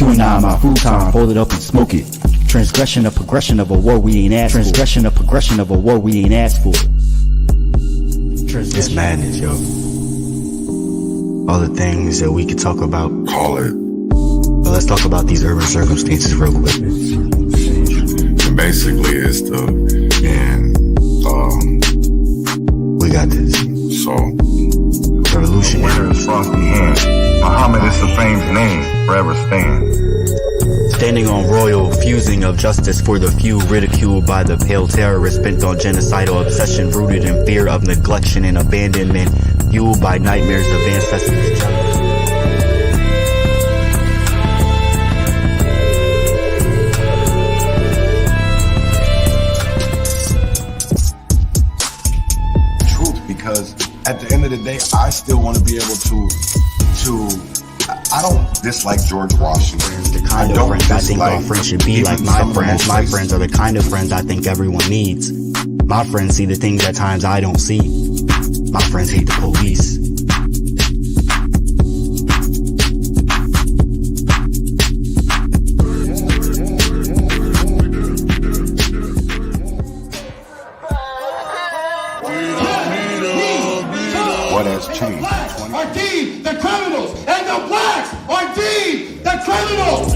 Chewing on my futon, fold it up and smoke it. Transgression, a progression of a war we ain't asked for. Transgression, a progression of a war we ain't asked for. It's madness, yo. All the things that we could talk about. Call it. But let's talk about these urban circumstances real quick. And basically, it's we got this. So, Revolution. Winner's frosty hand. Muhammad is the fame's name, forever stand. Standing on royal fusing of justice for the few, ridiculed by the pale terrorists, bent on genocidal obsession, rooted in fear of neglection and abandonment, fueled by nightmares of ancestors' jealousy. because at the end of the day, I still want to be able to I don't dislike George Washington. The kind of friends I think all friends should be like my friends. My friends are the kind of friends I think everyone needs. My friends see the things at times I don't see. My friends hate the police. What has changed? Are deemed the criminals, and the blacks are deemed the criminals.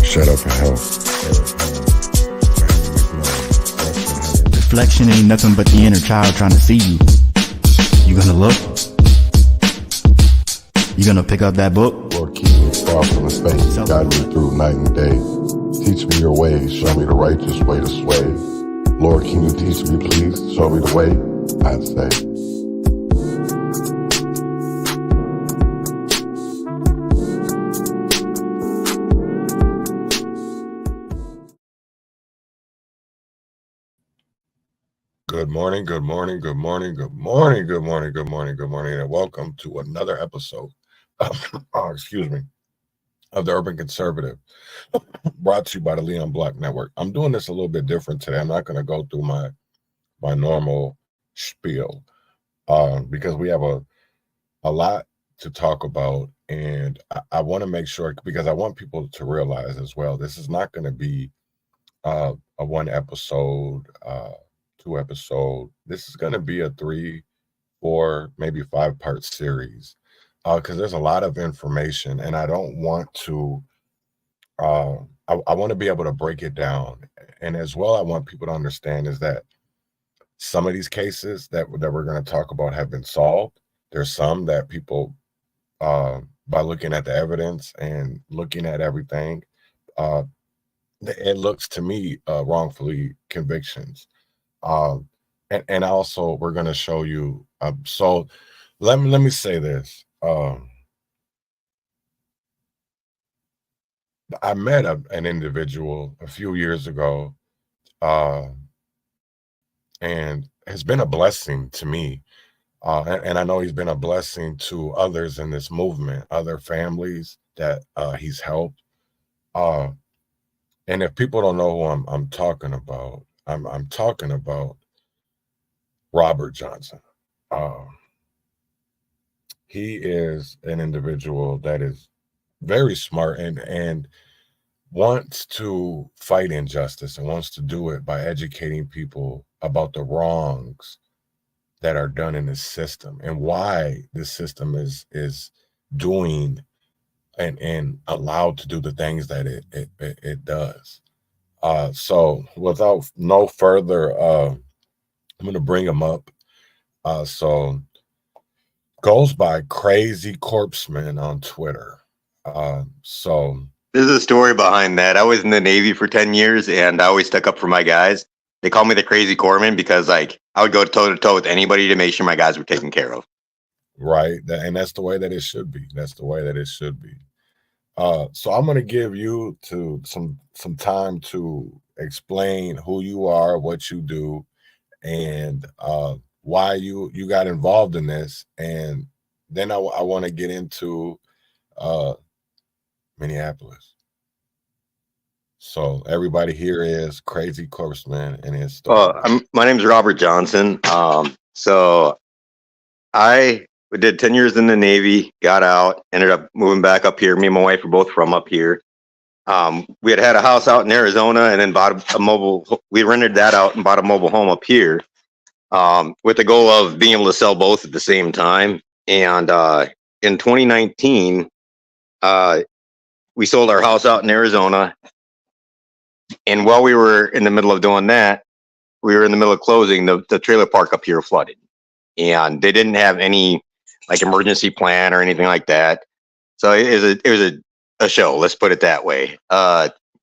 Shut up and help. Reflection ain't nothing but the inner child trying to see you. You gonna look? You gonna pick up that book? Lord, keep me far from the faith. Guide me through night and day. Teach me your ways. Show me the righteous way to sway. Lord, can you teach me, please? Show me the way, I'd say. Good morning, and welcome to another episode of, of the Urban Conservative, brought to you by the Leon Block Network. I'm doing this a little bit different today. I'm not going to go through my normal spiel because we have a lot to talk about, and I want to make sure, because I want people to realize as well, this is not going to be a one episode, 2 episode. This is going to be a 3, 4, maybe 5-part series because there's a lot of information, and I don't want to I want to be able to break it down. And as well, I want people to understand is that some of these cases that we're going to talk about have been solved. There's some that people, by looking at the evidence and looking at everything, it looks to me wrongfully convictions. And also we're going to show you. So let me say this. I met an individual a few years ago, and has been a blessing to me. And I know he's been a blessing to others in this movement, other families that he's helped. And if people don't know who I'm talking about, I'm talking about Robert Johnson. He is an individual that is very smart and wants to fight injustice and wants to do it by educating people about the wrongs that are done in the system and why the system is doing and allowed to do the things that it does. So without no further, I'm going to bring him up. So goes by Crazy Corpseman on Twitter. So there's a story behind that. I was in the Navy for 10 years and I always stuck up for my guys. They call me the Crazy Corpsman because I would go toe to toe with anybody to make sure my guys were taken care of. Right. And that's the way that it should be. That's the way that it should be. So I'm going to give you some time to explain who you are, what you do, and why you got involved in this. And then I want to get into Minneapolis. So everybody here is Crazy Corpseman and his story. My name is Robert Johnson. So I We did 10 years in the Navy, got out, ended up moving back up here. Me and my wife were both from up here. We had a house out in Arizona and then bought a mobile. We rented that out and bought a mobile home up here with the goal of being able to sell both at the same time. And in 2019, we sold our house out in Arizona. And while we were in the middle of doing that, we were in the middle of closing. The trailer park up here flooded, and they didn't have any like emergency plan or anything like that. So it was a show. Let's put it that way.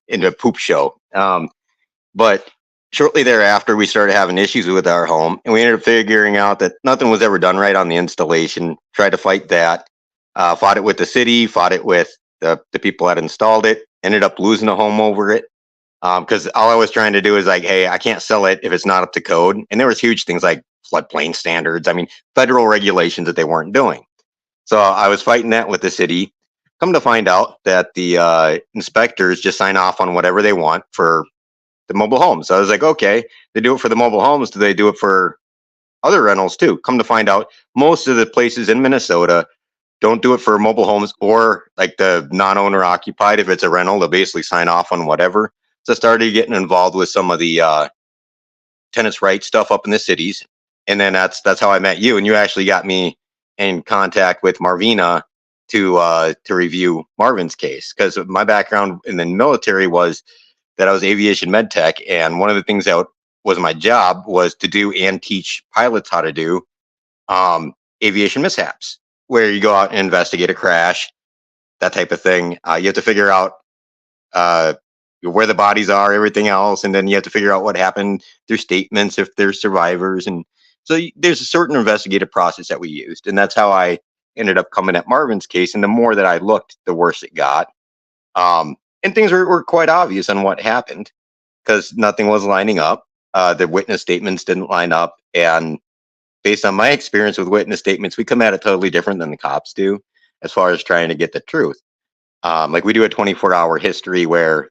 In a poop show. But shortly thereafter, we started having issues with our home, and we ended up figuring out that nothing was ever done right on the installation. Tried to fight that. Fought it with the city. Fought it with the people that installed it. Ended up losing a home over it. Because all I was trying to do is like, hey, I can't sell it if it's not up to code. And there was huge things like floodplain standards. I mean, federal regulations that they weren't doing. So I was fighting that with the city. Come to find out that the inspectors just sign off on whatever they want for the mobile homes. So I was like, okay, they do it for the mobile homes. Do they do it for other rentals too? Come to find out, most of the places in Minnesota don't do it for mobile homes or like the non-owner occupied. If it's a rental, they'll basically sign off on whatever. So I started getting involved with some of the tenants' rights stuff up in the cities. And then that's how I met you. And you actually got me in contact with Marvina to review Marvin's case. Because my background in the military was that I was aviation med tech. And one of the things that was my job was to do and teach pilots how to do aviation mishaps, where you go out and investigate a crash, that type of thing. You have to figure out where the bodies are, everything else, and then you have to figure out what happened, their statements, if they're survivors. And so there's a certain investigative process that we used, and that's how I ended up coming at Marvin's case. And the more that I looked, the worse it got. And things were quite obvious on what happened because nothing was lining up. The witness statements didn't line up, and based on my experience with witness statements, we come at it totally different than the cops do as far as trying to get the truth. Like we do a 24-hour history where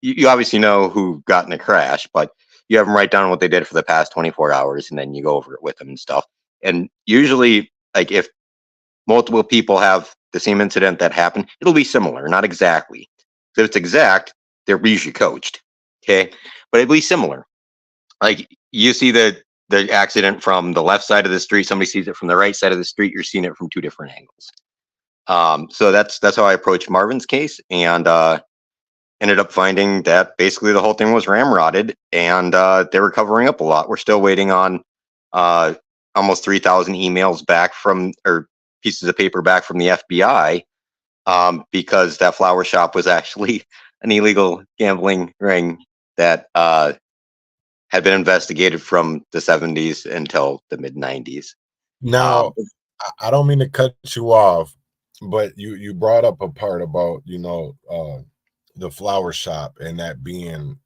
you obviously know who got in a crash, but you have them write down what they did for the past 24 hours, and then you go over it with them and stuff. And usually, like if multiple people have the same incident that happened, it'll be similar, not exactly. If it's exact, they're usually coached, okay? But it'll be similar. Like you see the accident from the left side of the street, somebody sees it from the right side of the street, you're seeing it from two different angles. So that's how I approached Marvin's case, and ended up finding that basically the whole thing was ramrodded, and they were covering up a lot. We're still waiting on almost 3,000 emails back from, or pieces of paper back from the FBI, because that flower shop was actually an illegal gambling ring that had been investigated from the 70s until the mid 90s. Now, I don't mean to cut you off, but you brought up a part about, the flower shop and that being,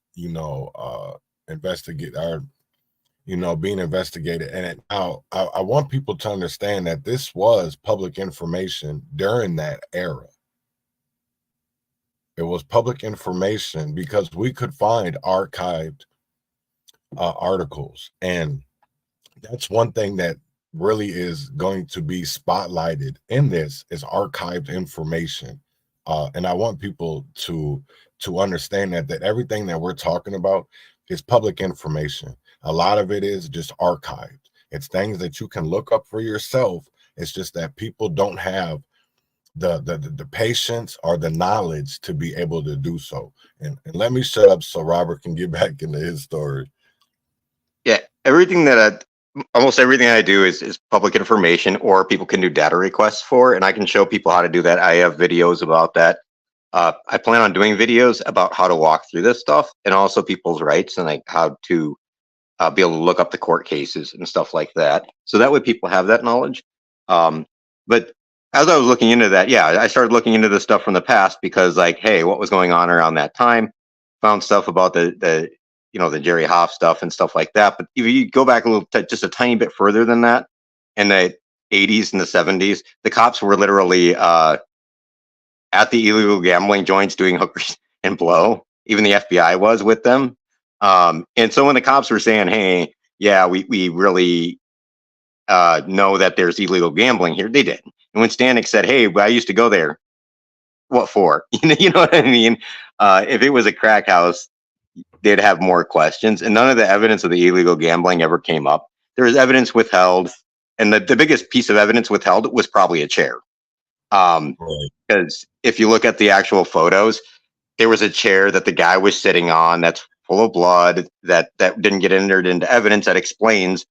investigate or, being investigated. And now I want people to understand that this was public information during that era. It was public information because we could find archived articles. And that's one thing that really is going to be spotlighted in this is archived information. And I want people to understand that everything that we're talking about is public information. A lot of it is just archived. It's things that you can look up for yourself. It's just that people don't have the patience or the knowledge to be able to do so. And let me shut up so Robert can get back into his story. Yeah, almost everything I do is public information, or people can do data requests for, and I can show people how to do that. I have videos about that. I plan on doing videos about how to walk through this stuff, and also people's rights and like how to be able to look up the court cases and stuff like that. So that way people have that knowledge. But as I was looking into that, yeah, I started looking into this stuff from the past because, like, hey, what was going on around that time? Found stuff about the Jerry Haaf stuff and stuff like that. But if you go back just a tiny bit further than that, in the 80s and the 70s, the cops were literally at the illegal gambling joints doing hookers and blow. Even the FBI was with them. And so when the cops were saying, hey, yeah, we really know that there's illegal gambling here. They did. And when Stanek said, "Hey, I used to go there," what for? You know what I mean? If it was a crack house, they'd have more questions. And none of the evidence of the illegal gambling ever came up. There was evidence withheld, and the biggest piece of evidence withheld was probably a chair. Because if you look at the actual photos, there was a chair that the guy was sitting on that's full of blood that didn't get entered into evidence that explains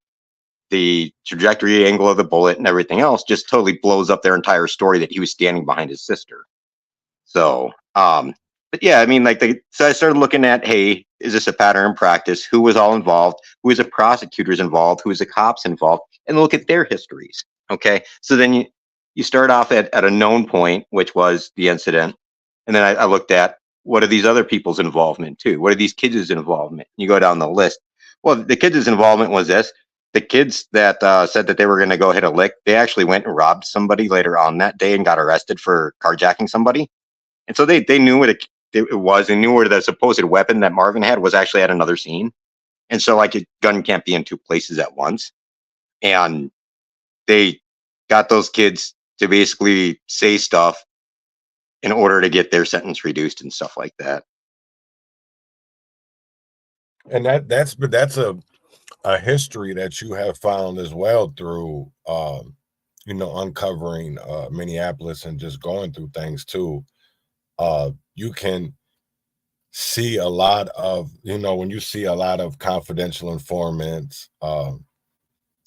the trajectory angle of the bullet and everything else. Just totally blows up their entire story that he was standing behind his sister. So, but yeah, I mean, so I started looking at, hey, is this a pattern in practice? Who was all involved? Who was the prosecutors involved? Who was the cops involved? And look at their histories. Okay, so then you start off at a known point, which was the incident, and then I looked at what are these other people's involvement too? What are these kids' involvement? You go down the list. Well, the kids' involvement was this. The kids that said that they were going to go hit a lick, they actually went and robbed somebody later on that day and got arrested for carjacking somebody. And so they knew what it was. They knew where the supposed weapon that Marvin had was actually at another scene. And so like a gun can't be in two places at once. And they got those kids to basically say stuff in order to get their sentence reduced and stuff like that. And that's a history that you have found as well through uncovering Minneapolis and just going through things too. You can see a lot of, when you see a lot of confidential informants,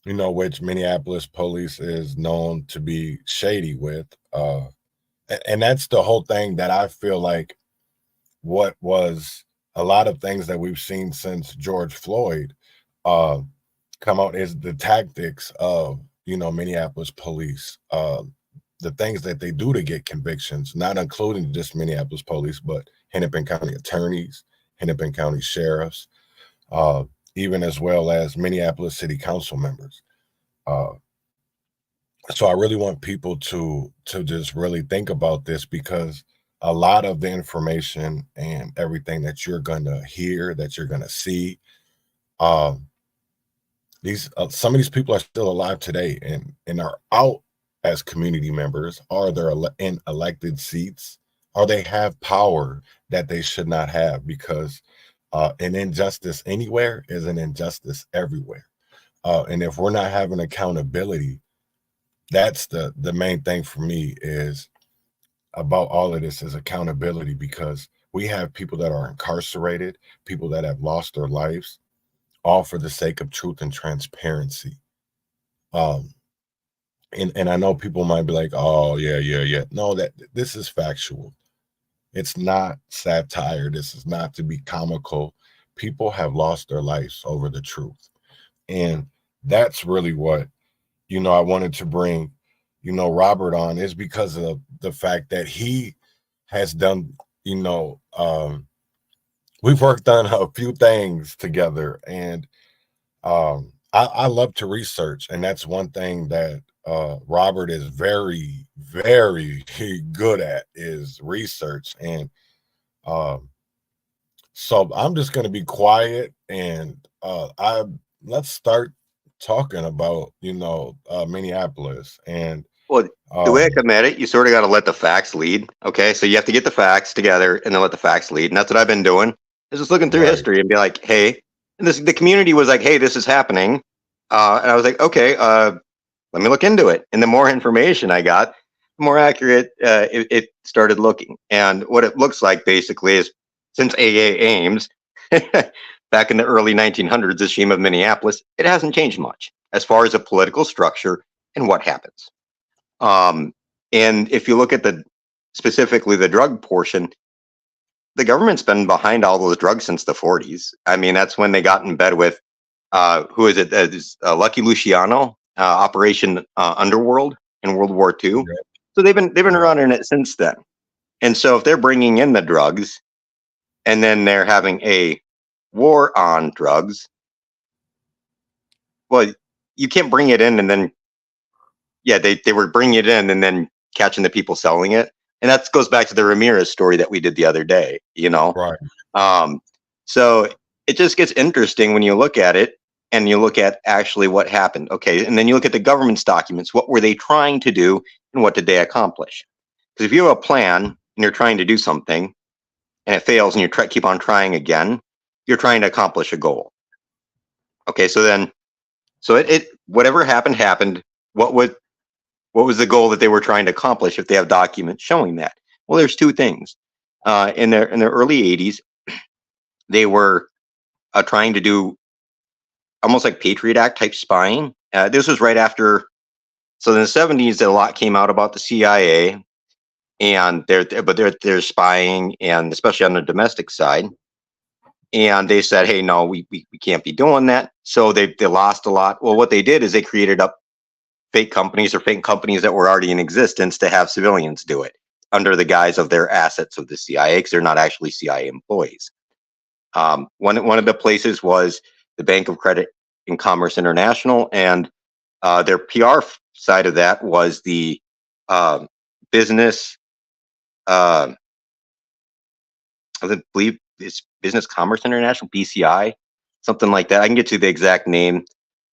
which Minneapolis police is known to be shady with. And that's the whole thing that I feel like what was a lot of things that we've seen since George Floyd come out is the tactics of, Minneapolis police, the things that they do to get convictions, not including just Minneapolis police, but Hennepin County attorneys, Hennepin County sheriffs, even as well as Minneapolis city council members. So I really want people to just really think about this, because a lot of the information and everything that you're going to hear, that you're going to see, some of these people are still alive today and are out as community members, or they're in elected seats, or they have power that they should not have, because an injustice anywhere is an injustice everywhere. And if we're not having accountability, that's the main thing for me is about all of this is accountability, because we have people that are incarcerated, people that have lost their lives, all for the sake of truth and transparency. And I know people might be like, oh, yeah. No, that this is factual. It's not satire. This is not to be comical. People have lost their lives over the truth. And that's really what, I wanted to bring, Robert on, is because of the fact that he has done, we've worked on a few things together, and I love to research. And that's one thing that Robert is very, very good at, is research. And so I'm just going to be quiet, and let's start talking about, Minneapolis. And well, the way I come at it, you sort of got to let the facts lead. Okay. So you have to get the facts together and then let the facts lead. And that's what I've been doing, is just looking through history and be like, hey, and the community was like, hey, this is happening. And I was like, okay, let me look into it. And the more information I got, the more accurate it started looking. And what it looks like basically is, since AA Ames, back in the early 1900s, the scheme of Minneapolis, it hasn't changed much as far as the political structure and what happens. And if you look at specifically the drug portion, the government's been behind all those drugs since the 40s. I mean, that's when they got in bed with, who is it? Lucky Luciano, Operation Underworld in World War II. Right. So they've been running it since then. And so if they're bringing in the drugs, and then they're having a war on drugs, well, you can't bring it in and then, they were bringing it in and then catching the people selling it. And that goes back to the Ramirez story that we did the other day, Right. So it just gets interesting when you look at it. and you look at actually what happened. Okay, and then you look at the government's documents. What were they trying to do, and what did they accomplish? Because if you have a plan and you're trying to do something, and it fails, and you keep on trying again, you're trying to accomplish a goal. Okay, so it whatever happened. What was the goal that they were trying to accomplish if they have documents showing that? Well, there's two things. In the early 80s, they were trying to do almost like Patriot Act type spying. This was right after. So in the 70s, a lot came out about the CIA, and they're spying, and especially on the domestic side. And they said, hey, no, we can't be doing that. So they lost a lot. Well, what they did is they created up fake companies or fake companies that were already in existence to have civilians do it under the guise of their assets of the CIA, because they're not actually CIA employees. One of the places was the Bank of Credit and Commerce International, and their PR side of that was the business. I believe it's Business Commerce International, BCI, something like that. I can get you the exact name,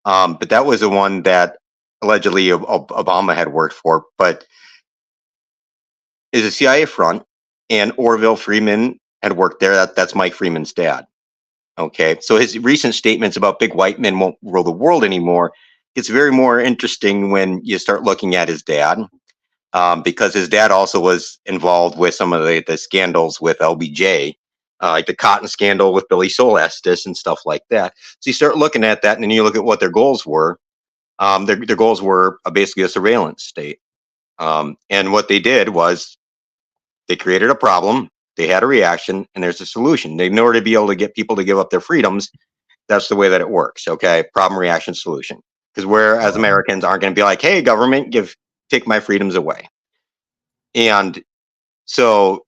but that was the one that allegedly Obama had worked for. But is a CIA front, and Orville Freeman had worked there. That's Mike Freeman's dad. Okay, so his recent statements about big white men won't rule the world anymore, it's very more interesting when you start looking at his dad, because his dad also was involved with some of the scandals with LBJ, like the cotton scandal with Billy Sol Estes and stuff like that. So you start looking at that, and then you look at what their goals were. Their goals were basically a surveillance state. And what they did was they created a problem, they had a reaction, and there's a solution. In order to be able to get people to give up their freedoms, that's the way that it works. Okay, problem, reaction, solution. Because we're, as Americans, aren't going to be like, hey, government, take my freedoms away. And so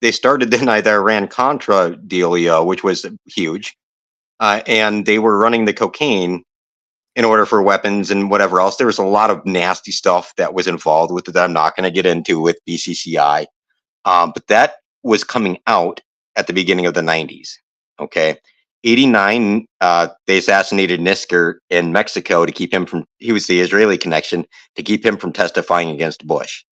they started the Iran-Contra dealio, which was huge. And they were running the cocaine in order for weapons and whatever else. There was a lot of nasty stuff that was involved with it that I'm not going to get into with BCCI. But that was coming out at the beginning of the 90s. Okay. 89, they assassinated Nisker in Mexico to keep him from, he was the Israeli connection, to keep him from testifying against Bush.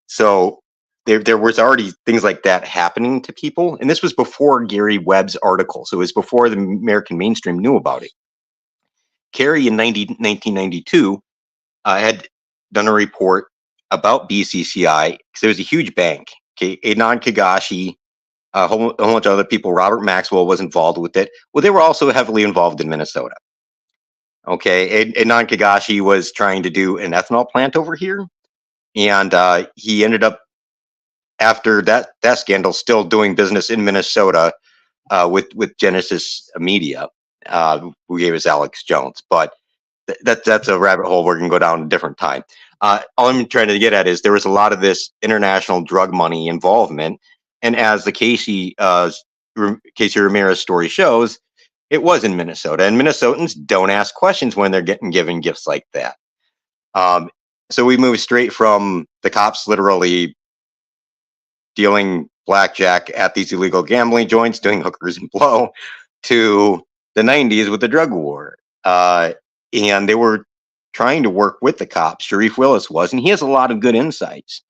So there was already things like that happening to people. And this was before Gary Webb's article. So it was before the American mainstream knew about it. Kerry in 1992 had done a report about BCCI, because it was a huge bank. Okay, Adnan Kagashi, a whole bunch of other people. Robert Maxwell was involved with it. Well, they were also heavily involved in Minnesota. Okay, Adnan Kagashi was trying to do an ethanol plant over here, and he ended up, after that scandal, still doing business in Minnesota with Genesis Media, who gave us Alex Jones. But that's a rabbit hole we're going to go down a different time. All I'm trying to get at is there was a lot of this international drug money involvement. And as the Casey Ramirez story shows, it was in Minnesota. And Minnesotans don't ask questions when they're getting given gifts like that. So we moved straight from the cops literally dealing blackjack at these illegal gambling joints, doing hookers and blow, to the 90s with the drug war. And they were trying to work with the cops. Sharif Willis was, and he has a lot of good insights.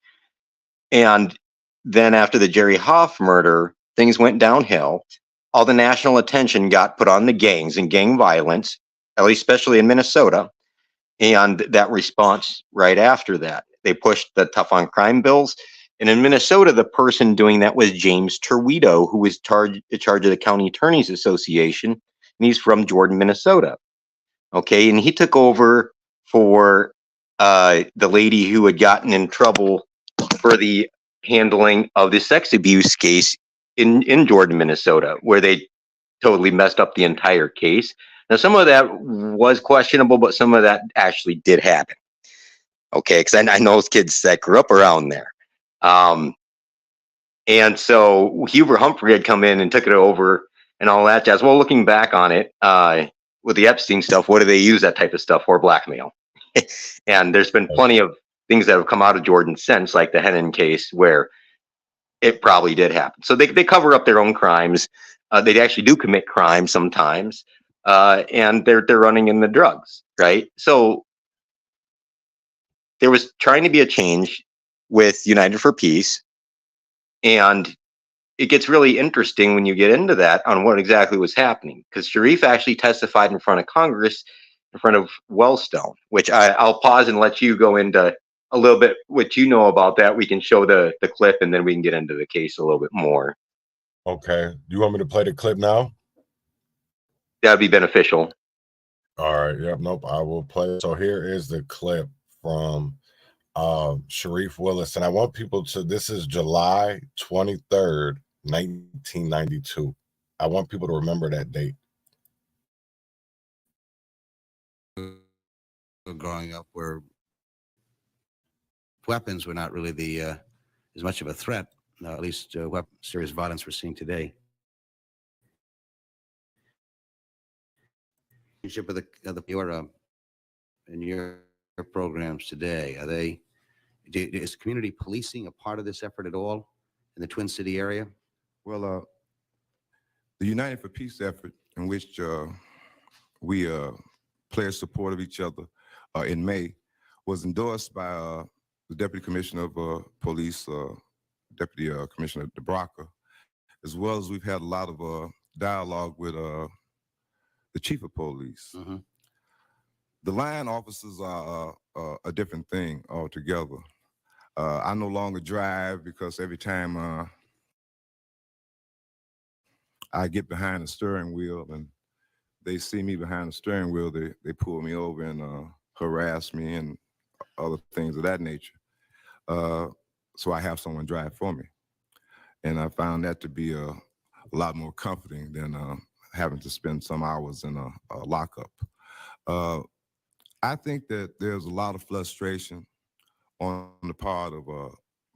And then after the Jerry Haaf murder, things went downhill. All the national attention got put on the gangs and gang violence, at least especially in Minnesota. And that response right after that, they pushed the tough on crime bills. And in Minnesota, the person doing that was James Terwito, who was in charge of the County Attorneys Association. And he's from Jordan, Minnesota. Okay, and he took over for the lady who had gotten in trouble for the handling of the sex abuse case in Jordan, Minnesota, where they totally messed up the entire case. Now, some of that was questionable, but some of that actually did happen. Okay, because I know those kids that grew up around there. And so Hubert Humphrey had come in and took it over and all that jazz. Well, looking back on it, with the Epstein stuff, what do they use that type of stuff for? Blackmail. And there's been plenty of things that have come out of Jordan since, like the Hennon case, where it probably did happen. So they cover up their own crimes. They actually do commit crimes sometimes. and they're running in the drugs, right? So there was trying to be a change with United for Peace, and it gets really interesting when you get into that on what exactly was happening, because Sharif actually testified in front of Congress, in front of Wellstone, which I'll pause and let you go into a little bit what you know about that. We can show the clip, and then we can get into the case a little bit more. Okay. You want me to play the clip now? That'd be beneficial. All right. Yep. Nope. I will play. So here is the clip from Sharif Willis, and I want people to. This is July 23rd, 1992. I want people to remember that date. Growing up, where weapons were not really the as much of a threat, at least serious violence we're seeing today. With your programs today, are they? Is community policing a part of this effort at all in the Twin City area? Well, the United for Peace effort, in which we pledged support of each other in May, was endorsed by the Deputy Commissioner of Police, Deputy Commissioner DeBraca, as well as we've had a lot of dialogue with the Chief of Police. Mm-hmm. The line officers are a different thing altogether. I no longer drive because every time I get behind the steering wheel and they see me behind the steering wheel, they pull me over and harass me and other things of that nature. So I have someone drive for me. And I found that to be a lot more comforting than having to spend some hours in a lockup. I think that there's a lot of frustration on the part of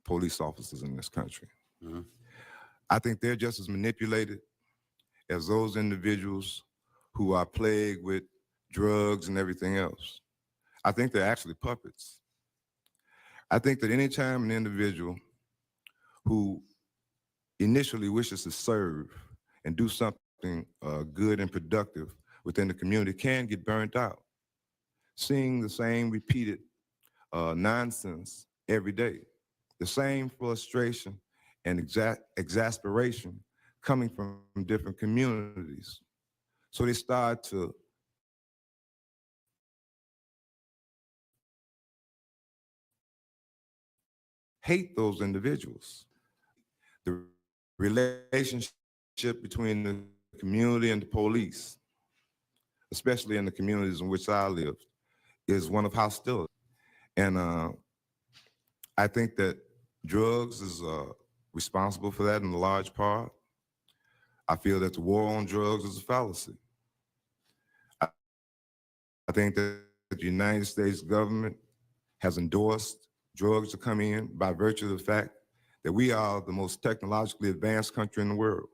police officers in this country. Mm-hmm. I think they're just as manipulated as those individuals who are plagued with drugs and everything else. I think they're actually puppets. I think that anytime an individual who initially wishes to serve and do something good and productive within the community can get burnt out, seeing the same repeated nonsense every day, the same frustration and exasperation coming from different communities. So they start to hate those individuals. The relationship between the community and the police, especially in the communities in which I live, is one of hostility. And I think that drugs is responsible for that in a large part. I feel that the war on drugs is a fallacy. I think that the United States government has endorsed drugs to come in by virtue of the fact that we are the most technologically advanced country in the world.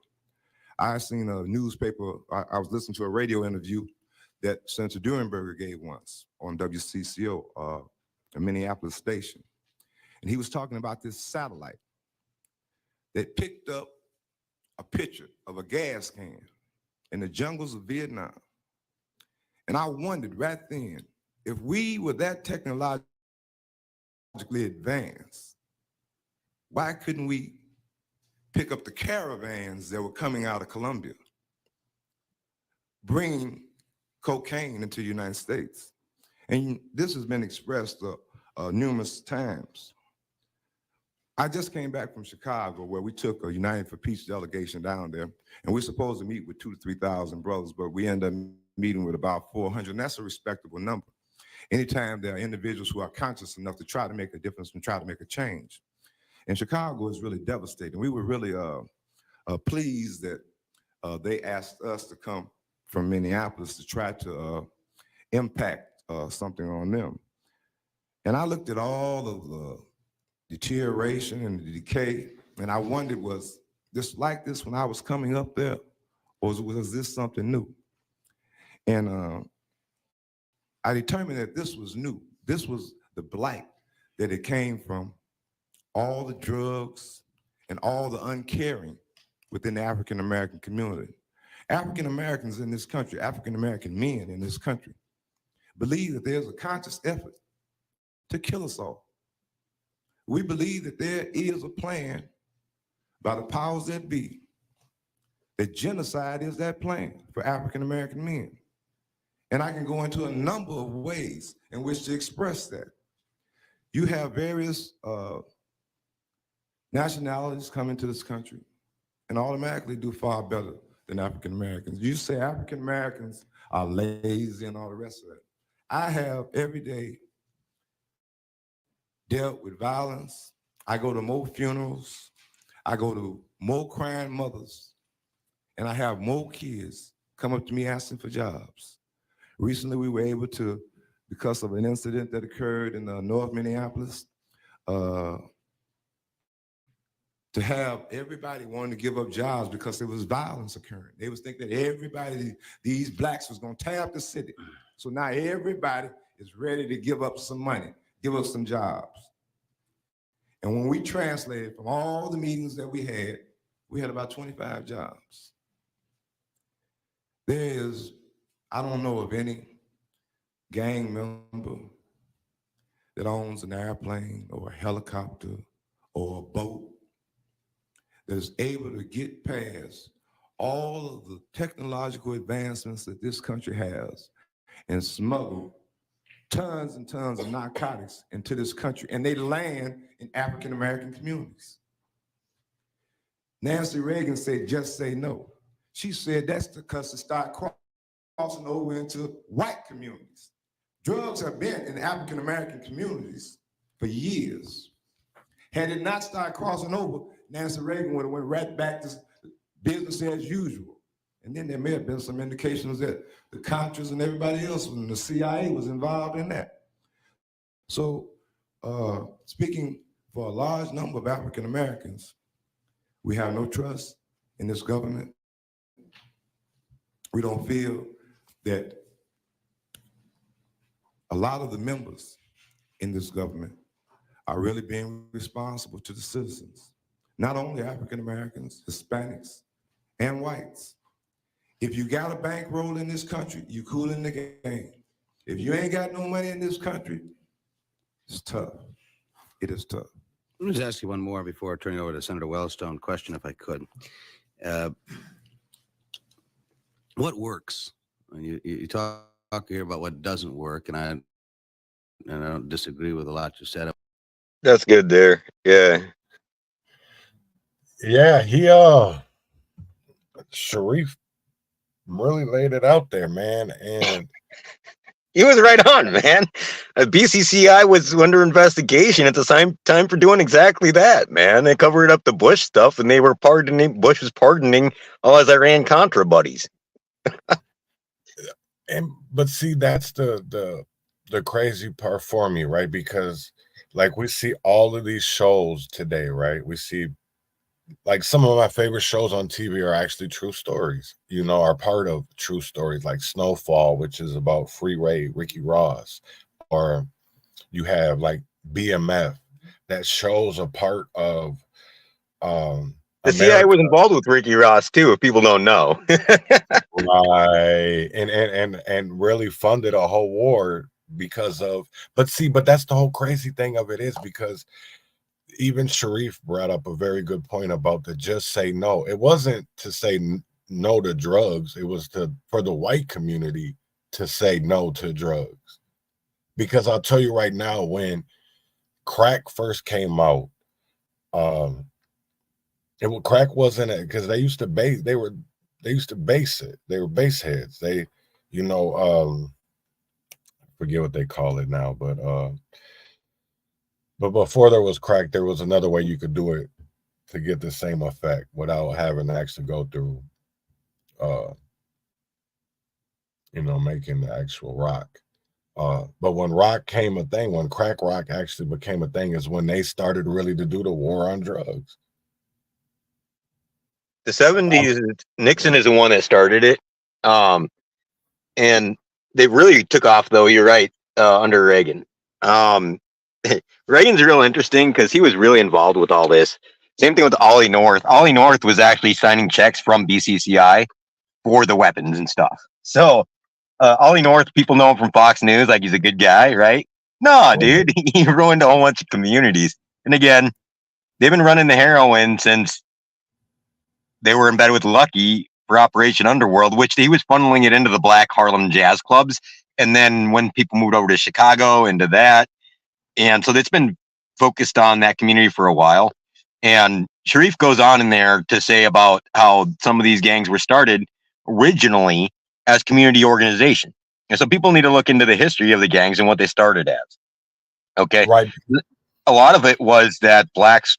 I seen a newspaper, I was listening to a radio interview that Senator Durenberger gave once on WCCO, a Minneapolis station. And he was talking about this satellite that picked up a picture of a gas can in the jungles of Vietnam. And I wondered right then, if we were that technologically advanced, why couldn't we pick up the caravans that were coming out of Colombia, bringing cocaine into the United States? And this has been expressed numerous times. I just came back from Chicago, where we took a United for Peace delegation down there, and we're supposed to meet with 2,000 to 3,000 brothers, but we end up meeting with about 400, and that's a respectable number. Anytime there are individuals who are conscious enough to try to make a difference and try to make a change. And Chicago is really devastating. We were really pleased that they asked us to come from Minneapolis to try to impact something on them. And I looked at all of the deterioration and the decay, and I wondered, was this like this when I was coming up there, or was this something new? And I determined that this was new. This was the blight that it came from all the drugs and all the uncaring within the African-American community. African Americans in this country, African American men in this country, believe that there's a conscious effort to kill us all. We believe that there is a plan by the powers that be, that genocide is that plan for African American men. And I can go into a number of ways in which to express that. You have various nationalities come into this country and automatically do far better than African Americans. You say African Americans are lazy and all the rest of it. I have every day dealt with violence. I go to more funerals. I go to more crying mothers. And I have more kids come up to me asking for jobs. Recently, we were able to, because of an incident that occurred in North Minneapolis, to have everybody wanting to give up jobs because there was violence occurring. They was thinking that everybody, these blacks was gonna tear up the city. So now everybody is ready to give up some money, give up some jobs. And when we translated from all the meetings that we had about 25 jobs. There is, I don't know of any gang member that owns an airplane or a helicopter or a boat that is able to get past all of the technological advancements that this country has and smuggle tons and tons of narcotics into this country, and they land in African American communities. Nancy Reagan said, just say no. She said that's because to start crossing over into white communities. Drugs have been in African American communities for years. Had it not started crossing over, Nancy Reagan would have went right back to business as usual. And then there may have been some indications that the Contras and everybody else and the CIA was involved in that. So speaking for a large number of African Americans, we have no trust in this government. We don't feel that a lot of the members in this government are really being responsible to the citizens, not only African Americans, Hispanics, and whites. If you got a bankroll in this country, you cool in the game. If you ain't got no money in this country, it's tough. It is tough. Let me just ask you one more before turning over to Senator Wellstone. Question, if I could. What works? You talk here about what doesn't work, and I don't disagree with a lot you said. That's good there. Yeah. Yeah, Sharif really laid it out there, man. And he was right on, man. BCCI was under investigation at the same time for doing exactly that, man. They covered up the Bush stuff, and they were Bush was pardoning all his Iran-Contra buddies. But see, that's the crazy part for me, right? Because like we see all of these shows today, right? We see like some of my favorite shows on TV are actually true stories, are part of true stories, like Snowfall, which is about Free Ray, Ricky Ross, or you have like BMF that shows a part of the CIA was involved with Ricky Ross too, if people don't know. Right. And really funded a whole war because of, but that's the whole crazy thing of it is because even Sharif brought up a very good point about the just say no. It wasn't to say no to drugs. It was for the white community to say no to drugs. Because I'll tell you right now, when crack first came out, crack wasn't it because they used to base it. They were base heads. They, forget what they call it now, but before there was crack, there was another way you could do it to get the same effect without having to actually go through, making the actual rock. But when rock came a thing, when crack rock actually became a thing, is when they started really to do the war on drugs. The 70s, Nixon is the one that started it. And they really took off, though, you're right, under Reagan. Reagan's real interesting because he was really involved with all this. Same thing with Ollie North. Ollie North was actually signing checks from BCCI for the weapons and stuff. So Ollie North, people know him from Fox News, like he's a good guy, right? No, dude, he ruined a whole bunch of communities. And again, they've been running the heroin since they were in bed with Lucky for Operation Underworld, which he was funneling it into the black Harlem jazz clubs. And then when people moved over to Chicago, into that. And so it's been focused on that community for a while. And Sharif goes on in there to say about how some of these gangs were started originally as community organization. And so people need to look into the history of the gangs and what they started as. Okay. Right. A lot of it was that blacks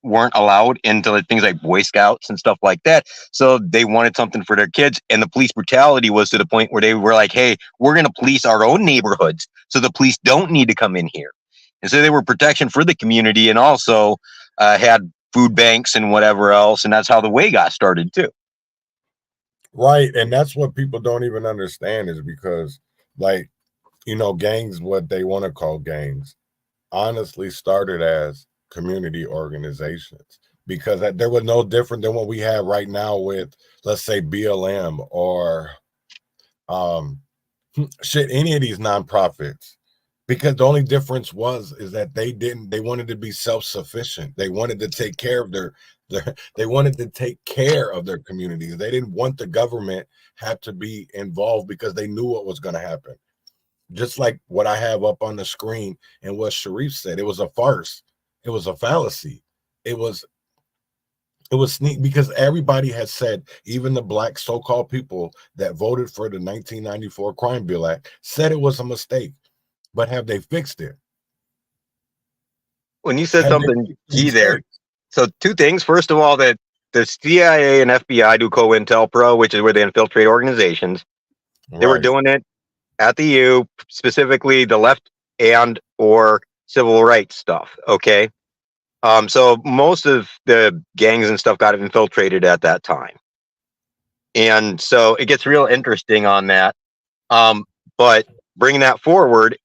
weren't allowed into things like Boy Scouts and stuff like that. So they wanted something for their kids. And the police brutality was to the point where they were like, hey, we're going to police our own neighborhoods. So the police don't need to come in here. And so they were protection for the community, and also had food banks and whatever else. And that's how the way got started too. Right. And that's what people don't even understand, is because, like, you know, gangs, what they want to call gangs, honestly started as community organizations, because there was no different than what we have right now with, let's say, BLM or any of these nonprofits. Because the only difference is that they wanted to be self-sufficient. They wanted to take care of they wanted to take care of their communities. They didn't want the government have to be involved, because they knew what was going to happen. Just like what I have up on the screen and what Sharif said, it was a farce. It was a fallacy. It was sneak, because everybody has said, even the black so-called people that voted for the 1994 Crime Bill Act said it was a mistake. But have they fixed it? When you said something key there, so two things. First of all, that the CIA and FBI do COINTELPRO, which is where they infiltrate organizations. They were doing it at the U, specifically the left and or civil rights stuff. Okay. So most of the gangs and stuff got infiltrated at that time. And so it gets real interesting on that. But bringing that forward,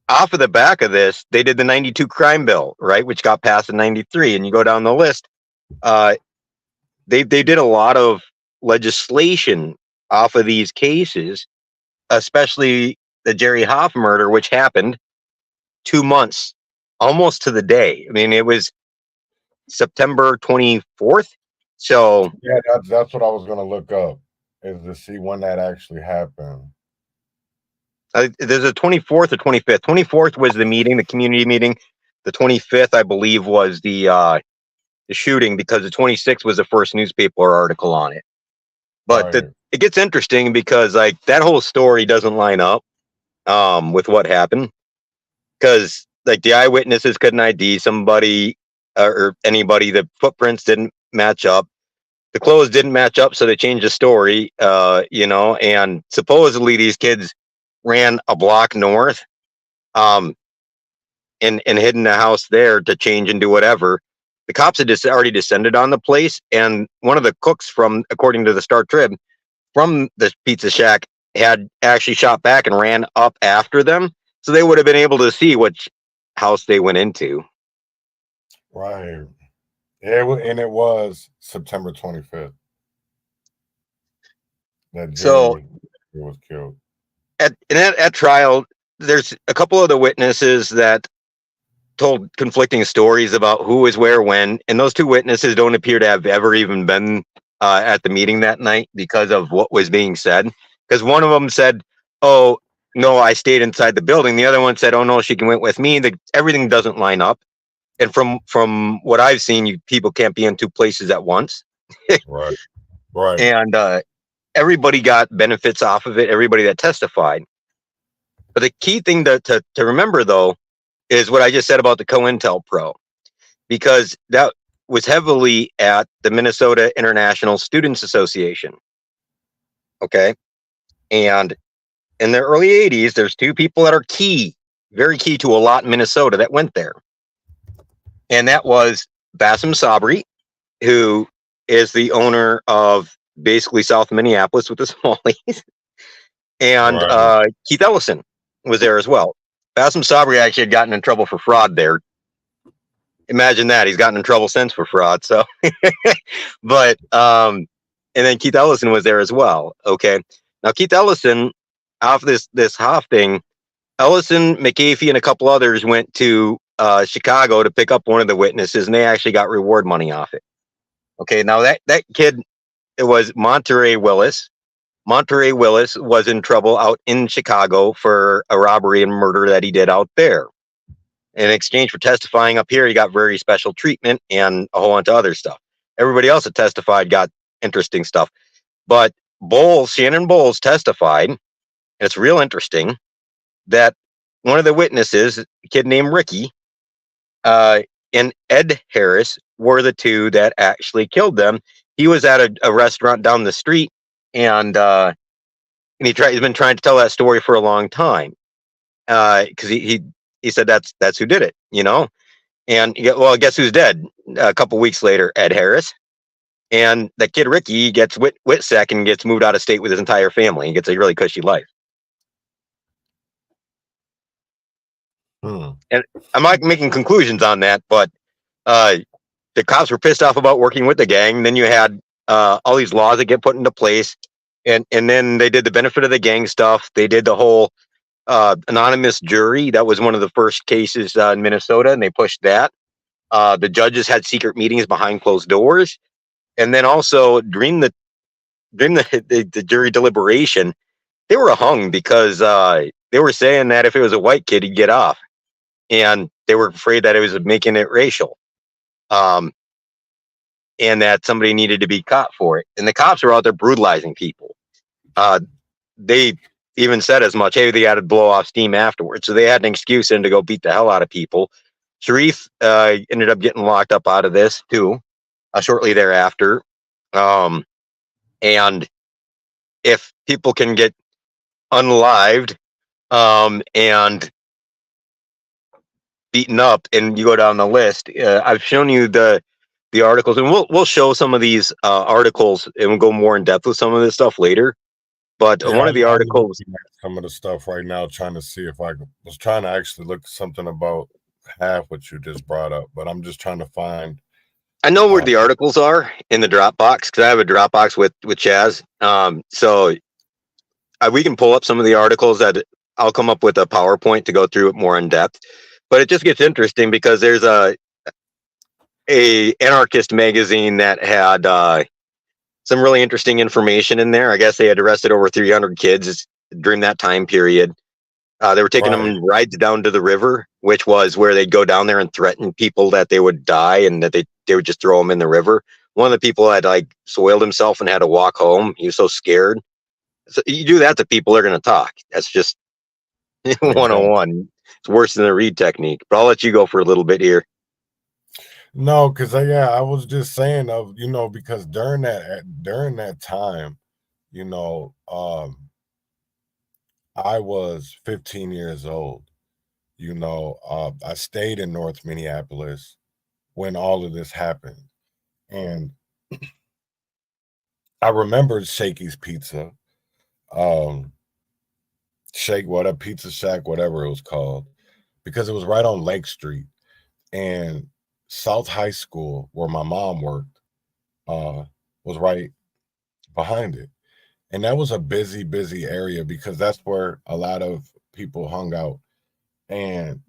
off of the back of this, they did the 92 crime bill, right? Which got passed in 93. And you go down the list, they did a lot of legislation off of these cases, especially the Jerry Haaf murder, which happened 2 months, almost to the day. I mean, it was September 24th. So yeah, that's what I was going to look up, is to see when that actually happened. There's a 24th or 25th. 24th was the meeting, the community meeting. The 25th, I believe, was the shooting, because the 26th was the first newspaper article on it. But it gets interesting because, like, that whole story doesn't line up with what happened, because, like, the eyewitnesses couldn't ID somebody or anybody. The footprints didn't match up. The clothes didn't match up, so they changed the story. You know, and supposedly these kids ran a block north, and hid in the house there to change and do whatever. The cops had just already descended on the place, and one of the cooks from, according to the Star Trib, from the pizza shack had actually shot back and ran up after them, so they would have been able to see which house they went into. Right. And it was September 25th that Jerry was killed. At trial, there's a couple of the witnesses that told conflicting stories about who was where when, and those two witnesses don't appear to have ever even been at the meeting that night because of what was being said. Because one of them said, "Oh no, I stayed inside the building." The other one said, "Oh no, she went with me." Everything doesn't line up. And from what I've seen, people can't be in two places at once. Right. And everybody got benefits off of it, everybody that testified. But the key thing to remember, though, is what I just said about the COINTELPRO, because that was heavily at the Minnesota International Students Association. Okay. And in the early 80s, there's two people that are key, very key to a lot in Minnesota that went there. And that was Bassem Sabri, who is the owner of basically South Minneapolis with the Smallies, and Keith Ellison was there as well. Bassem Sabri actually had gotten in trouble for fraud there. Imagine that. He's gotten in trouble since for fraud. So, but then Keith Ellison was there as well. Okay. Now Keith Ellison, off this Haaf thing, Ellison, McAfee, and a couple others went to Chicago to pick up one of the witnesses, and they actually got reward money off it. Okay. Now that kid, it was Monterey Willis. Monterey Willis was in trouble out in Chicago for a robbery and murder that he did out there. In exchange for testifying up here, he got very special treatment and a whole bunch of other stuff. Everybody else that testified got interesting stuff. But Shannon Bowles testified, and it's real interesting, that one of the witnesses, a kid named Ricky, and Ed Harris were the two that actually killed them. He was at a restaurant down the street, and he's been trying to tell that story for a long time. Because he said that's who did it, you know? And guess who's dead? A couple weeks later, Ed Harris. And the kid Ricky gets WITSEC and gets moved out of state with his entire family. He gets a really cushy life. And I'm not making conclusions on that, but the cops were pissed off about working with the gang. Then you had all these laws that get put into place, and then they did the benefit of the gang stuff. They did the whole anonymous jury. That was one of the first cases in Minnesota, and they pushed that. The judges had secret meetings behind closed doors, and then also during the jury deliberation, they were hung because they were saying that if it was a white kid, he'd get off, and they were afraid that it was making it racial, and that somebody needed to be caught for it. And the cops were out there brutalizing people. They even said as much. Hey, they had to blow off steam afterwards, so they had an excuse then to go beat the hell out of people. Sharif ended up getting locked up out of this too, shortly thereafter. And if people can get unlived and beaten up, and you go down the list, I've shown you the articles, and we'll show some of these articles, and we'll go more in depth with some of this stuff later. But one of the articles, some of the stuff right now, trying to see if I was trying to actually look something about Haaf what you just brought up, but I'm just trying to find. I know where the articles are in the Dropbox, because I have a Dropbox with Chaz. So we can pull up some of the articles that I'll come up with a PowerPoint to go through it more in depth. But it just gets interesting because there's a anarchist magazine that had some really interesting information in there. I guess they had arrested over 300 kids during that time period. They were taking them rides down to the river, which was where they'd go down there and threaten people that they would die and that they would just throw them in the river. One of the people had soiled himself and had to walk home. He was so scared. So you do that to people, they're going to talk. That's just 101. It's worse than the Reed technique. But I'll let you go for a little bit here. No, because I was just saying because during that time, I was 15 years old. I stayed in North Minneapolis when all of this happened, and I remembered Shakey's Pizza, Pizza Shack, whatever it was called, because it was right on Lake Street, and South High School, where my mom worked, was right behind it. And that was a busy area because that's where a lot of people hung out. And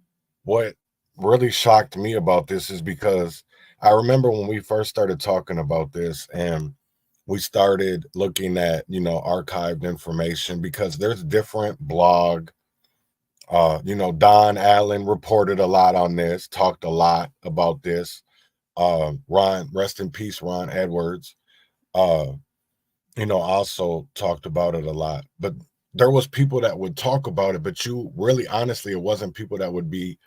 what really shocked me about this is because I remember when we first started talking about this and we started looking at, archived information, because there's different blog. Don Allen reported a lot on this, talked a lot about this. Ron, rest in peace, Ron Edwards, also talked about it a lot. But there was people that would talk about it, but honestly, it wasn't people that would be,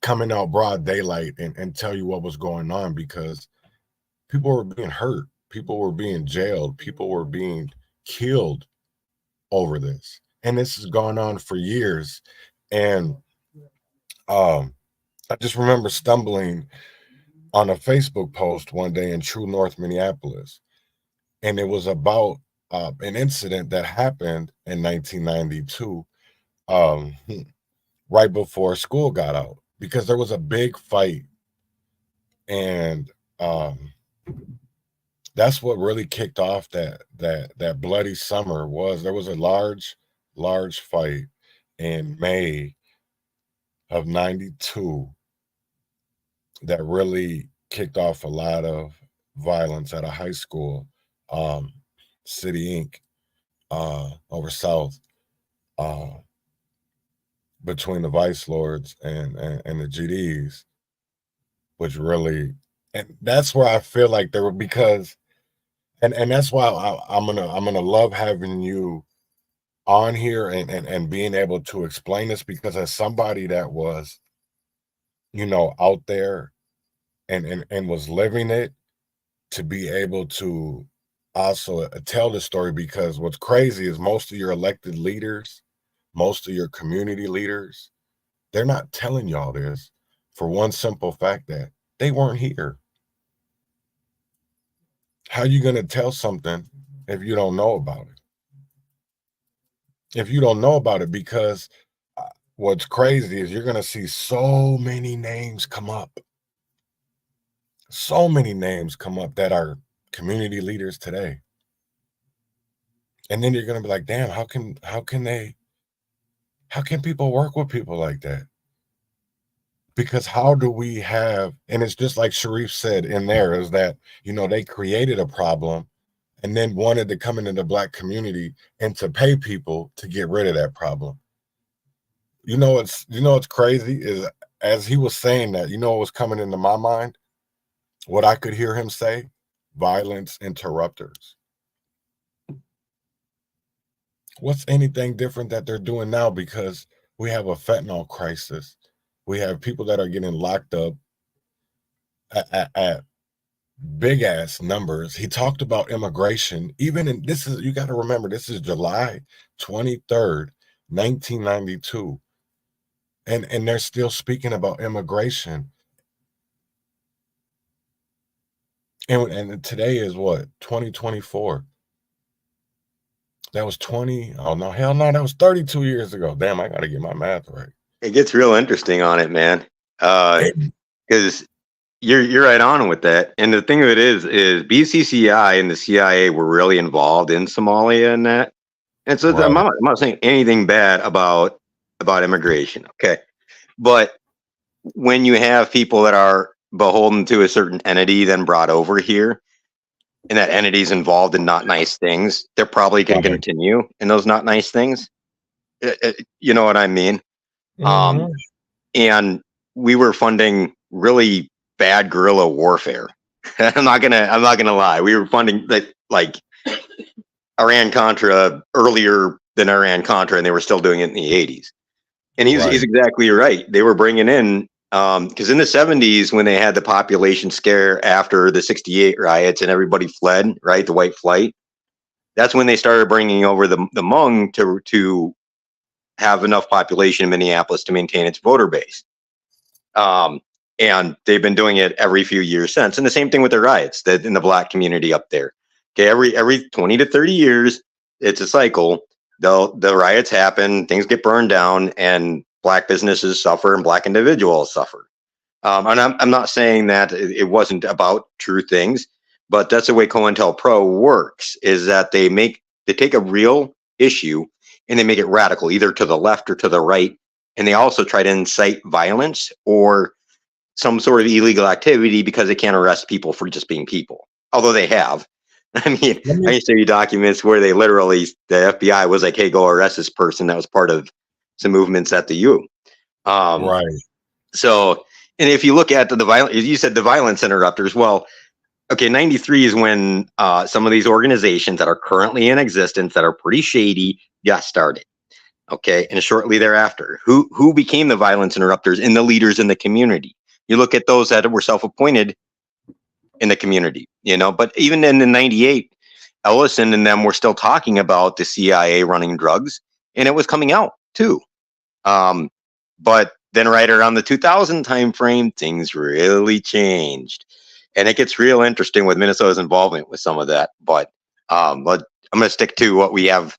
coming out broad daylight and tell you what was going on, because people were being hurt. People were being jailed. People were being killed over this. And this has gone on for years. And I just remember stumbling on a Facebook post one day in True North Minneapolis. And it was about an incident that happened in 1992, right before school got out, because there was a big fight. And That's what really kicked off that bloody summer. There was a large fight in May of 92 that really kicked off a lot of violence at a high school, City Inc. Over South, between the Vice Lords and the GDs, which really, and that's where I feel like there were, because and that's why I'm gonna love having you on here and being able to explain this, because as somebody that was, out there and was living it, to be able to also tell the story. Because what's crazy is most of your elected leaders, most of your community leaders, they're not telling y'all this for one simple fact that they weren't here. How you going to tell something if you don't know about it? If you don't know about it, because what's crazy is you're going to see so many names come up. So many names come up that are community leaders today. And then you're going to be like, damn, how can people work with people like that? Because how do we have, and it's just like Sharif said in there, is that, they created a problem and then wanted to come into the Black community and to pay people to get rid of that problem. What's crazy is, as he was saying that, what was coming into my mind? What I could hear him say? Violence interrupters. What's anything different that they're doing now? Because we have a fentanyl crisis. We have people that are getting locked up at big ass numbers. He talked about immigration. You got to remember, this is July 23rd, 1992. And they're still speaking about immigration. And today is what? 2024. That was 20. Oh no, hell no, that was 32 years ago. Damn, I got to get my math right. It gets real interesting on it, man. Because you're right on with that. And the thing of it is BCCI and the CIA were really involved in Somalia and that. And so Right. I'm not saying anything bad about immigration, okay? But when you have people that are beholden to a certain entity then brought over here, and that entity's involved in not nice things, they're probably going to continue in those not nice things. You know what I mean? Mhm. And we were funding really bad guerrilla warfare. I'm not gonna lie. We were funding like Iran Contra earlier than Iran Contra, and they were still doing it in the 80s. And he's exactly right. They were bringing in, because in the 70s, when they had the population scare after the 68 riots and everybody fled, right, the white flight, that's when they started bringing over the Hmong to have enough population in Minneapolis to maintain its voter base. And they've been doing it every few years since. And the same thing with the riots that in the Black community up there. Okay, every 20 to 30 years, it's a cycle. The riots happen, things get burned down, and Black businesses suffer and Black individuals suffer. And I'm not saying that it wasn't about true things, but that's the way COINTELPRO works, is that they take a real issue and they make it radical, either to the left or to the right. And they also try to incite violence or some sort of illegal activity because they can't arrest people for just being people. Although they have. I mean, I used to read documents where they literally, the FBI was like, hey, go arrest this person that was part of some movements at the U. Right. So, and if you look at the violence, you said the violence interrupters. Well, okay, 93 is when some of these organizations that are currently in existence that are pretty shady got started. Okay, and shortly thereafter, who became the violence interrupters and the leaders in the community? You look at those that were self-appointed in the community, but even in the 98, Ellison and them were still talking about the CIA running drugs, and it was coming out too. But then right around the 2000 timeframe, things really changed. And it gets real interesting with Minnesota's involvement with some of that. But I'm going to stick to what we have,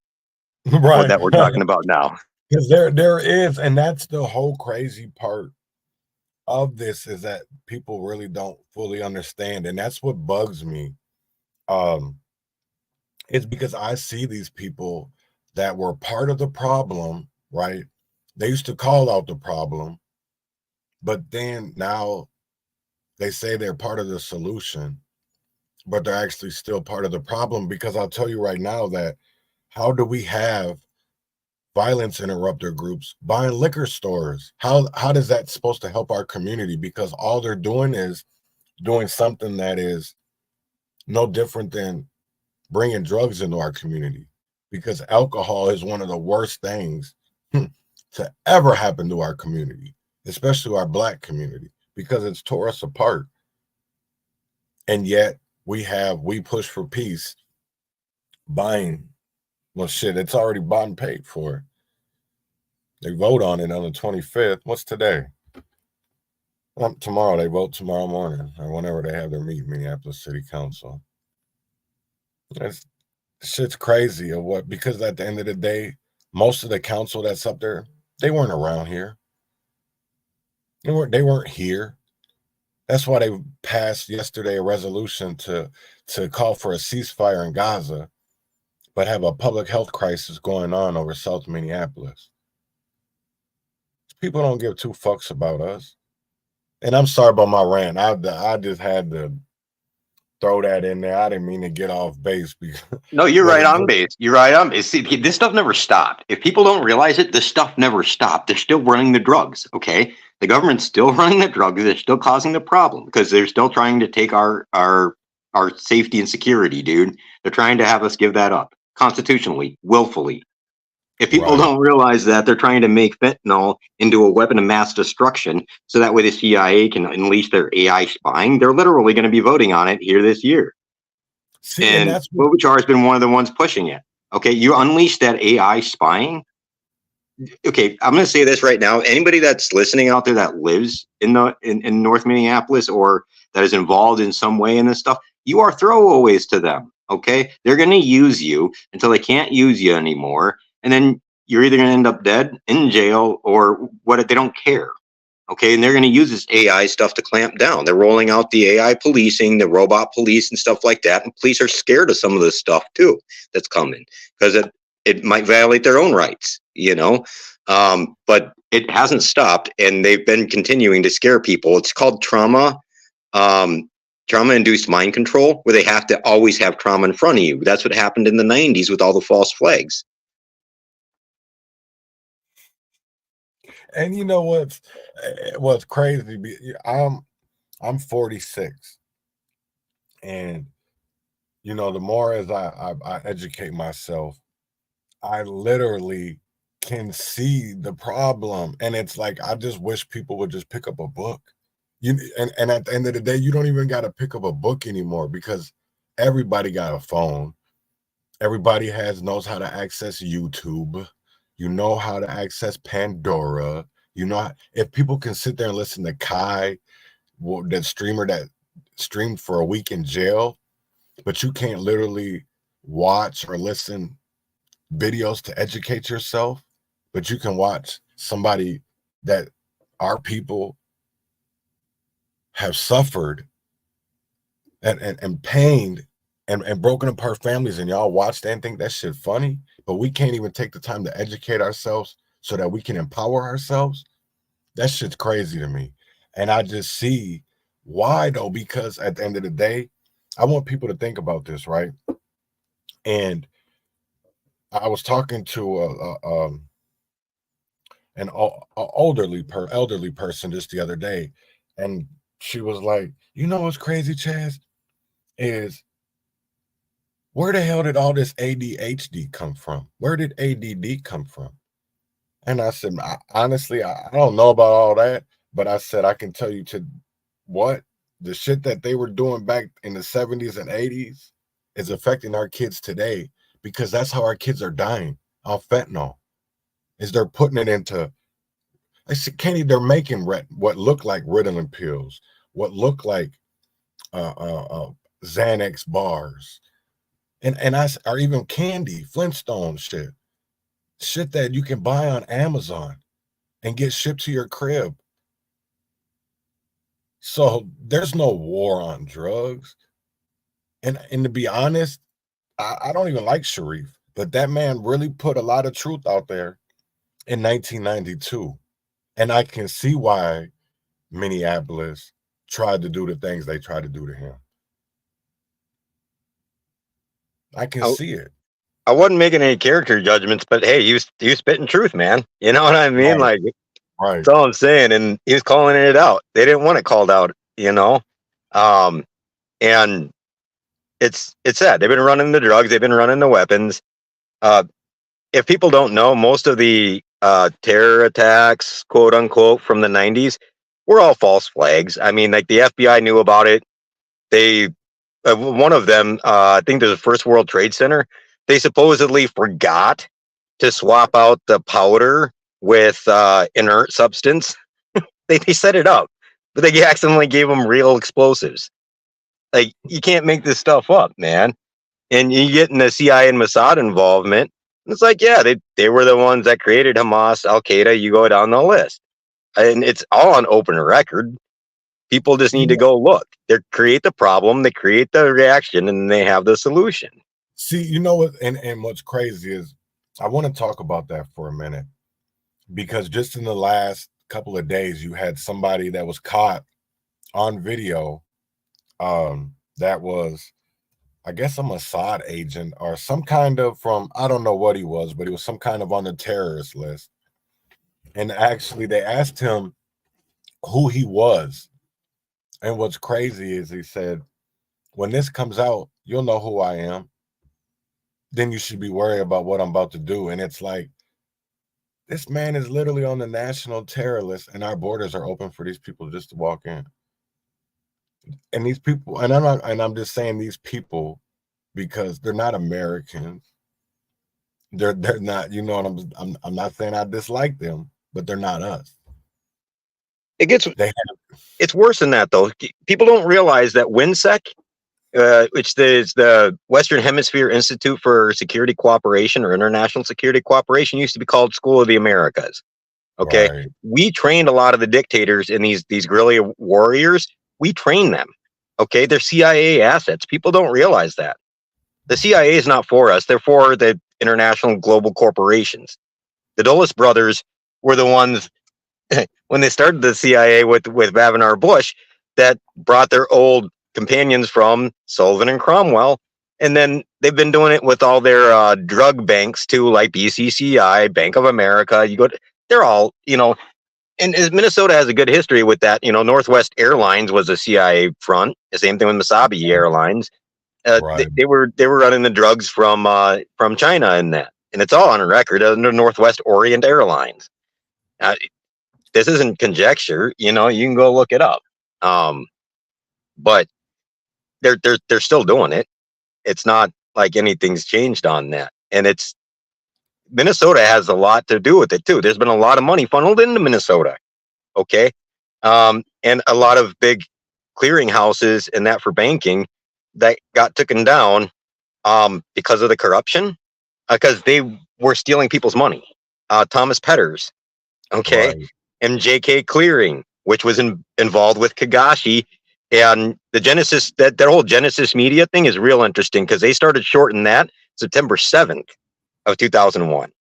Right. that we're talking about now. Because there is, and that's the whole crazy part of this, is that people really don't fully understand. And that's what bugs me Um, it's because I see these people that were part of the problem, right? They used to call out the problem, but then now they say they're part of the solution, but they're actually still part of the problem. Because I'll tell you right now that how do we have violence interrupter groups buying liquor stores? How does that supposed to help our community? Because all they're doing is doing something that is no different than bringing drugs into our community, because alcohol is one of the worst things to ever happen to our community, especially our Black community, because it's tore us apart. And yet we push for peace buying, well, shit, it's already bought and paid for. They vote on it on the 25th. What's today? Tomorrow. They vote tomorrow morning or whenever they have their meeting, Minneapolis City Council. That's shit's crazy of what, because at the end of the day, most of the council that's up there, they weren't around here. They weren't here. That's why they passed yesterday a resolution to call for a ceasefire in Gaza, but have a public health crisis going on over South Minneapolis. People don't give two fucks about us. And I'm sorry about my rant. I just had to throw that in there. I didn't mean to get off base. Because, No, you're right on base. You're right on base. See, this stuff never stopped. If people don't realize it, this stuff never stopped. They're still running the drugs, okay? The government's still running the drugs. They're still causing the problem because they're still trying to take our safety and security, dude. They're trying to have us give that up constitutionally, willfully. If people don't realize that, they're trying to make fentanyl into a weapon of mass destruction so that way the CIA can unleash their AI spying. They're literally going to be voting on it here this year. See, and Klobuchar has been one of the ones pushing it. Okay, you unleash that AI spying. Okay, I'm going to say this right now. Anybody that's listening out there that lives in North Minneapolis or that is involved in some way in this stuff, you are throwaways to them. Okay, they're going to use you until they can't use you anymore. And then you're either going to end up dead, in jail, or what? They don't care. Okay, and they're going to use this AI stuff to clamp down. They're rolling out the AI policing, the robot police and stuff like that. And police are scared of some of this stuff too that's coming because it might violate their own rights, you know. But it hasn't stopped, and they've been continuing to scare people. It's called trauma-induced mind control, where they have to always have trauma in front of you. That's what happened in the 90s with all the false flags. And you know what's crazy? I'm 46, and you know, the more as I educate myself, I literally can see the problem, and it's like I just wish people would just pick up a book. And at the end of the day, you don't even got to pick up a book anymore because everybody got a phone. Everybody knows how to access YouTube. You know how to access Pandora. You know, if people can sit there and listen to Kai, that streamer that streamed for a week in jail, but you can't literally watch or listen videos to educate yourself, but you can watch somebody that our people have suffered and pained and broken apart families, and y'all watch that and think that shit funny, but we can't even take the time to educate ourselves so that we can empower ourselves. That shit's crazy to me. And I just see why though, because at the end of the day, I want people to think about this, right? And I was talking to an elderly person just the other day, and she was like, you know what's crazy, Chaz, is where the hell did all this ADHD come from? Where did ADD come from? And I said, honestly, I don't know about all that, but I said, I can tell you the shit that they were doing back in the 70s and 80s is affecting our kids today, because that's how our kids are dying off fentanyl, is they're putting it into, I said, Kenny, they're making what look like Ritalin pills, what look like Xanax bars, or even candy, Flintstone shit that you can buy on Amazon and get shipped to your crib. So there's no war on drugs. And to be honest, I don't even like Sharif, but that man really put a lot of truth out there in 1992. And I can see why Minneapolis tried to do the things they tried to do to him. I can I, see it. I wasn't making any character judgments, but hey, he was spitting truth, man. You know what I mean? Right. Like, Right. that's all I'm saying. And he was calling it out. They didn't want it called out, you know? And it's sad. They've been running the drugs. They've been running the weapons. If people don't know, most of the terror attacks, quote unquote, from the 90s were all false flags. I mean, like the FBI knew about it. They, one of them, I think there's a First World Trade Center. They supposedly forgot to swap out the powder with inert substance. They set it up, but they accidentally gave them real explosives. Like, you can't make this stuff up, man. And you get in the CIA and Mossad involvement. It's like, yeah, they were the ones that created Hamas, Al Qaeda. You go down the list, and it's all on open record. People just need to go look. They create the problem, they create the reaction, and they have the solution. See, you know what? And what's crazy is I want to talk about that for a minute, because just in the last couple of days, you had somebody that was caught on video. That was, I guess, a Mossad agent or some kind of I don't know what he was, but he was some kind of on the terrorist list. And actually, they asked him who he was. And what's crazy is he said, when this comes out, you'll know who I am. Then you should be worried about what I'm about to do. And it's like, this man is literally on the national terror list, and our borders are open for these people just to walk in. And these people, and I'm just saying these people because they're not Americans. They're not, you know, and I'm not saying I dislike them, but they're not us. It's worse than that, though. People don't realize that WINSEC, which is the Western Hemisphere Institute for Security Cooperation or International Security Cooperation, used to be called School of the Americas. Okay, right. We trained a lot of the dictators and these guerrilla warriors. We train them. Okay, they're CIA assets. People don't realize that. The CIA is not for us. They're for the international global corporations. The Dulles brothers were the ones when they started the CIA with Vavinar Bush that brought their old companions from Sullivan and Cromwell, and then they've been doing it with all their drug banks too, like BCCI, Bank of America. They're all, you know. And Minnesota has a good history with that. You know, Northwest Airlines was a CIA front. The same thing with Misabi Airlines. Right. They were running the drugs from China in that, and it's all on record under Northwest Orient Airlines. This isn't conjecture. You know, you can go look it up. But they're still doing it. It's not like anything's changed on that, and Minnesota has a lot to do with it too. There's been a lot of money funneled into Minnesota, okay, and a lot of big clearinghouses and that for banking that got taken down because of the corruption, because they were stealing people's money. Thomas Petters, okay, right. MJK Clearing, which was involved with Kagashi, and the Genesis, that whole Genesis Media thing is real interesting because they started shorting that September 7th. Of 2001,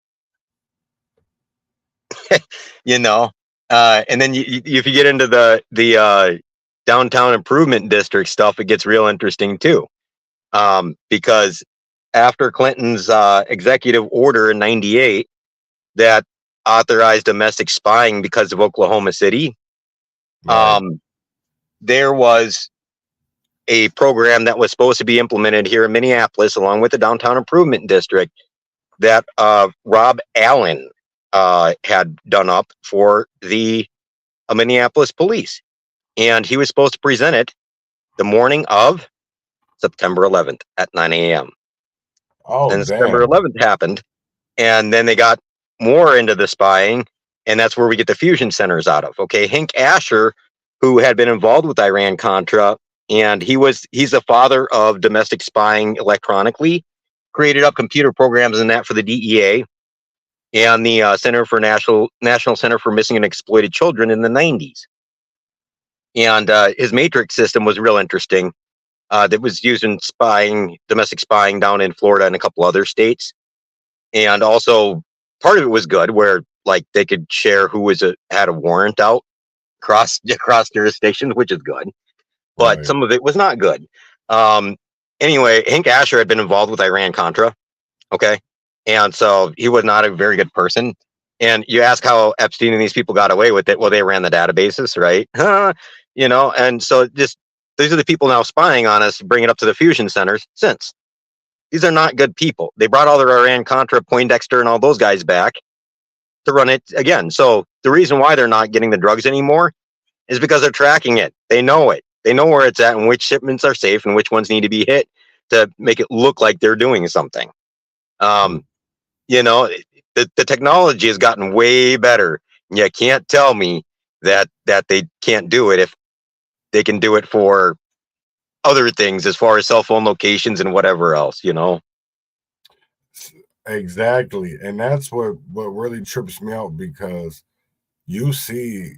you know, and then if you get into the downtown improvement district stuff, it gets real interesting too, because after Clinton's executive order in '98 that authorized domestic spying because of Oklahoma City, right. There was a program that was supposed to be implemented here in Minneapolis along with the downtown improvement district that Rob Allen had done up for the Minneapolis police. And he was supposed to present it the morning of September 11th at 9 a.m. Oh, and September 11th happened. And then they got more into the spying. And that's where we get the fusion centers out of. Okay. Hank Asher, who had been involved with Iran-Contra, and he's the father of domestic spying electronically, created up computer programs and that for the DEA and the Center for National Center for Missing and Exploited Children in the 90s. And his matrix system was real interesting. that was used in spying, domestic spying down in Florida and a couple other states. And also part of it was good, where like they could share who had a warrant out across jurisdictions, which is good. But Right. some of it was not good. Anyway, Hank Asher had been involved with Iran-Contra. Okay. And so he was not a very good person. And you ask how Epstein and these people got away with it. Well, they ran the databases, right? And so just these are the people now spying on us, bring it up to the fusion centers since. These are not good people. They brought all their Iran-Contra, Poindexter, and all those guys back to run it again. So the reason why they're not getting the drugs anymore is because they're tracking it. They know it. They know where it's at and which shipments are safe and which ones need to be hit to make it look like they're doing something. The technology has gotten way better. You can't tell me that they can't do it if they can do it for other things as far as cell phone locations and whatever else, Exactly. And that's what really trips me out, because you see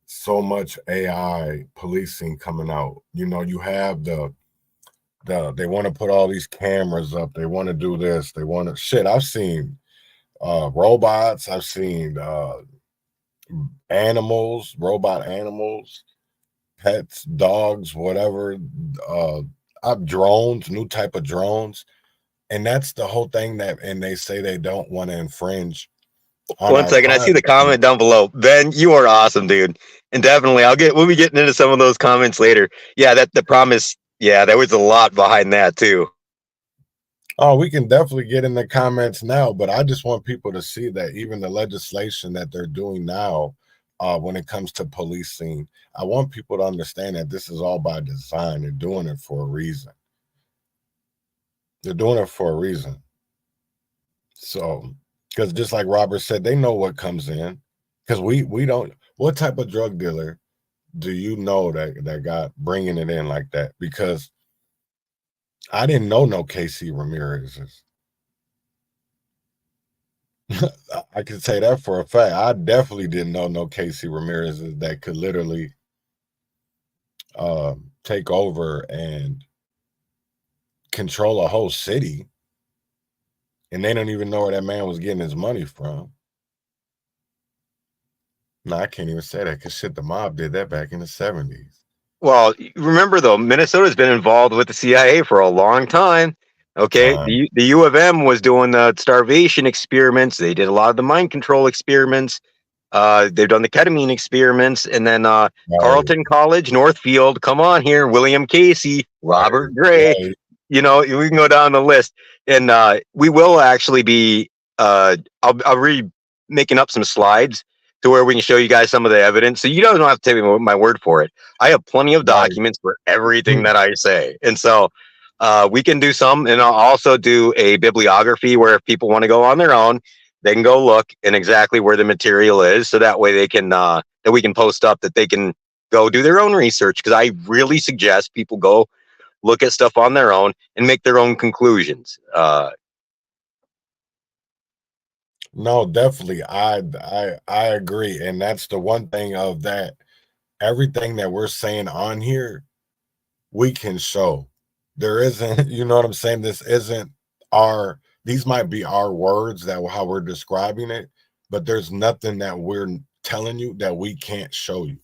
so much AI policing coming out. You have they want to put all these cameras up. They want to do this. They want to shit. I've seen robots. I've seen animals, robot animals, pets, dogs, whatever. I've drones, new type of drones. And that's the whole thing and they say they don't want to infringe on One our second, I see the privacy. comment down below. Ben, you are awesome, dude. And definitely we'll be getting into some of those comments later. Yeah, that the promise, yeah, there was a lot behind that too. Oh, we can definitely get in the comments now, but I just want people to see that even the legislation that they're doing now, when it comes to policing, I want people to understand that this is all by design. They're doing it for a reason. They're doing it for a reason. So, because just like Robert said, they know what comes in. Because we don't. What type of drug dealer do you know that got bringing it in like that? Because I didn't know no KC Ramirez's. I can say that for a fact. I definitely didn't know no KC Ramirez's that could literally take over and control a whole city, and they don't even know where that man was getting his money from. No, I can't even say that, because shit, the mob did that back in the 70s. Well, remember though, Minnesota's been involved with the CIA for a long time. Okay, the U of M was doing the starvation experiments. They did a lot of the mind control experiments. They've done the ketamine experiments, and then Carleton College, Northfield. Come on here, William Casey, Robert Gray. Right. We can go down the list, and we will actually be. I'll be making up some slides to where we can show you guys some of the evidence, so you don't have to take my word for it. I have plenty of documents for everything that I say, and so we can do some, and I'll also do a bibliography where if people want to go on their own, they can go look in exactly where the material is, so that way they can that we can post up that they can go do their own research, because I really suggest people go look at stuff on their own and make their own conclusions. No, definitely. I agree. And that's the one thing of that. Everything that we're saying on here, we can show. There isn't, you know what I'm saying? This isn't these might be our words, that how we're describing it, but there's nothing that we're telling you that we can't show you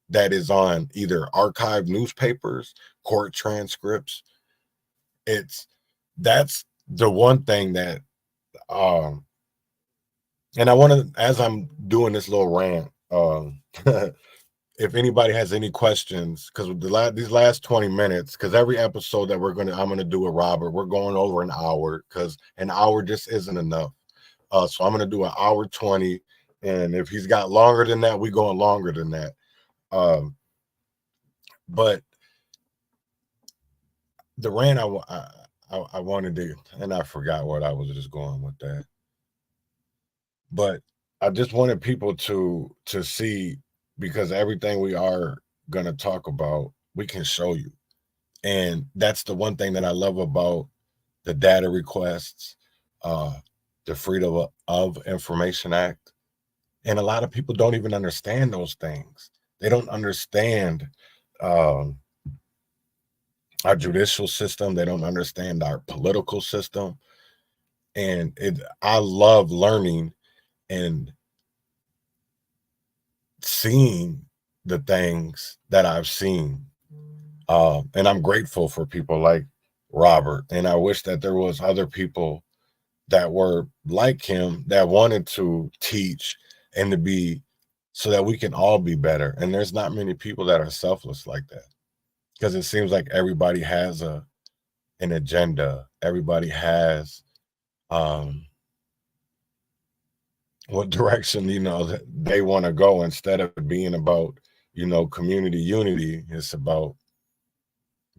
that is on either archived newspapers, court transcripts. That's the one thing that and I want to, as I'm doing this little rant, if anybody has any questions, because these last 20 minutes, because every episode that I'm gonna do with Robert, we're going over an hour, because an hour just isn't enough. So I'm gonna do an hour 20, and if he's got longer than that, we going longer than that. But the rant I wanted to, and I forgot what I was just going with that. But I just wanted people to see, because everything we are going to talk about, we can show you. And that's the one thing that I love about the data requests, the Freedom of Information Act. And a lot of people don't even understand those things. They don't understand our judicial system. They don't understand our political system. And I love learning and seeing the things that I've seen. And I'm grateful for people like Robert. And I wish that there was other people that were like him that wanted to teach and to be, so that we can all be better. And there's not many people that are selfless like that, because it seems like everybody has an agenda. Everybody has what direction, that they want to go, instead of being about, community unity. It's about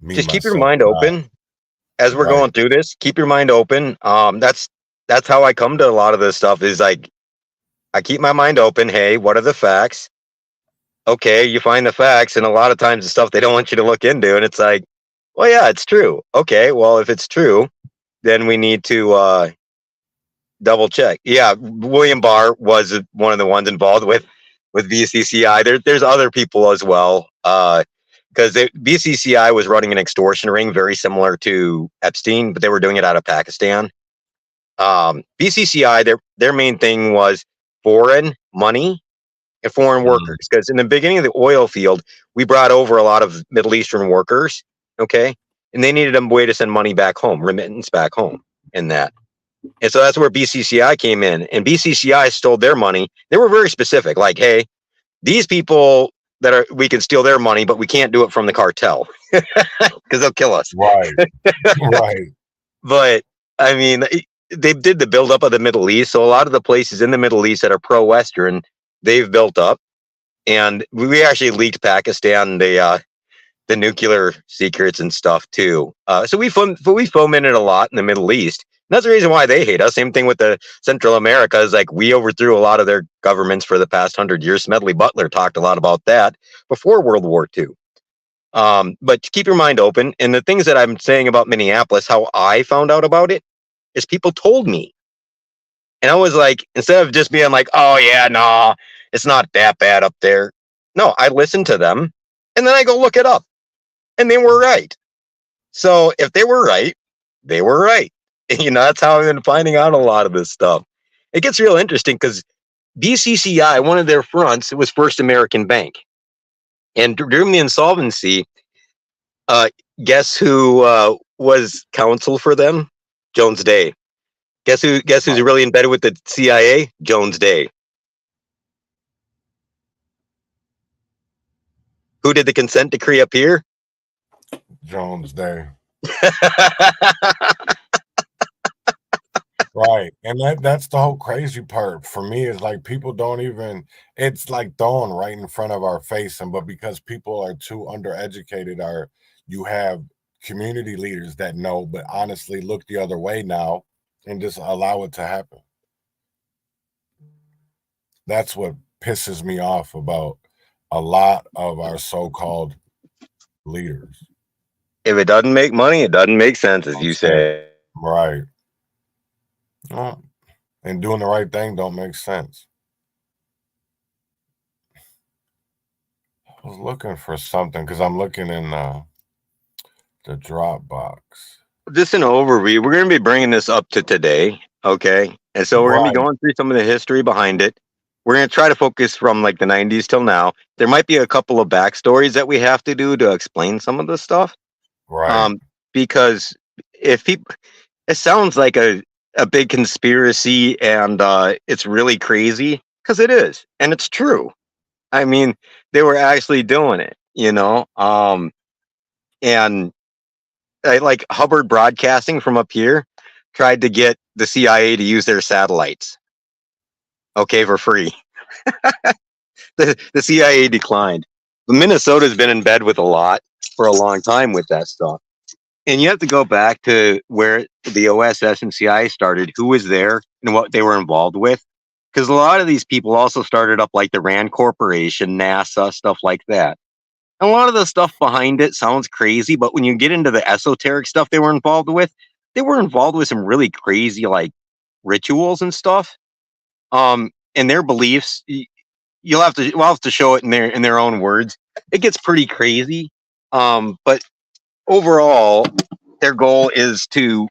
me, Just keep your myself, mind and I. open as we're Right. going through this. Keep your mind open. That's how I come to a lot of this stuff, is like, I keep my mind open. Hey, what are the facts? Okay, you find the facts, and a lot of times the stuff they don't want you to look into, and it's like, well, yeah, it's true. Okay, well, if it's true, then we need to double check. Yeah, William Barr was one of the ones involved with BCCI. There's other people as well, because BCCI was running an extortion ring very similar to Epstein, but they were doing it out of Pakistan. BCCI, their main thing was foreign money and foreign workers, because in the beginning of the oil field, we brought over a lot of Middle Eastern workers, okay, and they needed a way to send money back home, remittance back home, and that. And so that's where BCCI came in, and BCCI stole their money. They were very specific, like, hey, these people we can steal their money, but we can't do it from the cartel because they'll kill us. Right. Right. But I mean, they did the buildup of the Middle East. So a lot of the places in the Middle East that are pro-Western, they've built up. And we actually leaked Pakistan the nuclear secrets and stuff too. So we fomented a lot in the Middle East. And that's the reason why they hate us. Same thing with the Central America, is like, we overthrew a lot of their governments for the past 100 years. Smedley Butler talked a lot about that before World War II. But keep your mind open. And the things that I'm saying about Minneapolis, how I found out about it, is people told me. And I was like, instead of just being like, oh yeah, no, it's not that bad up there. No, I listened to them, and then I go look it up, and they were right. So if they were right, they were right. That's how I've been finding out a lot of this stuff. It gets real interesting because BCCI, one of their fronts, it was First American Bank. And during the insolvency, guess who was counsel for them? Jones Day. Guess who's really embedded with the CIA? Jones Day. Who did the consent decree up here? Jones Day. Right. And that's the whole crazy part for me, is like, people don't even, it's like thrown right in front of our face. But because people are too undereducated, you have community leaders that know, but honestly look the other way now and just allow it to happen. That's what pisses me off about a lot of our so-called leaders. If it doesn't make money, it doesn't make sense, as you say. Right. And doing the right thing don't make sense. I was looking for something because I'm looking in the Dropbox. Just an overview. We're going to be bringing this up to today, okay? And so we're going to be going through some of the history behind it. We're going to try to focus from like the 90s till now. There might be a couple of backstories that we have to do to explain some of this stuff. Right. Because if people, it sounds like a big conspiracy, and it's really crazy, because it is, and it's true. I mean, they were actually doing it, and like Hubbard Broadcasting from up here tried to get the CIA to use their satellites, okay, for free. The CIA declined. Minnesota's been in bed with a lot for a long time with that stuff. And you have to go back to where the OSS and CIA started, who was there and what they were involved with. Because a lot of these people also started up like the RAND Corporation, NASA, stuff like that. And a lot of the stuff behind it sounds crazy, but when you get into the esoteric stuff they were involved with some really crazy like rituals and stuff. And their beliefs, we'll have to show it in their own words. It gets pretty crazy. But overall, their goal is to,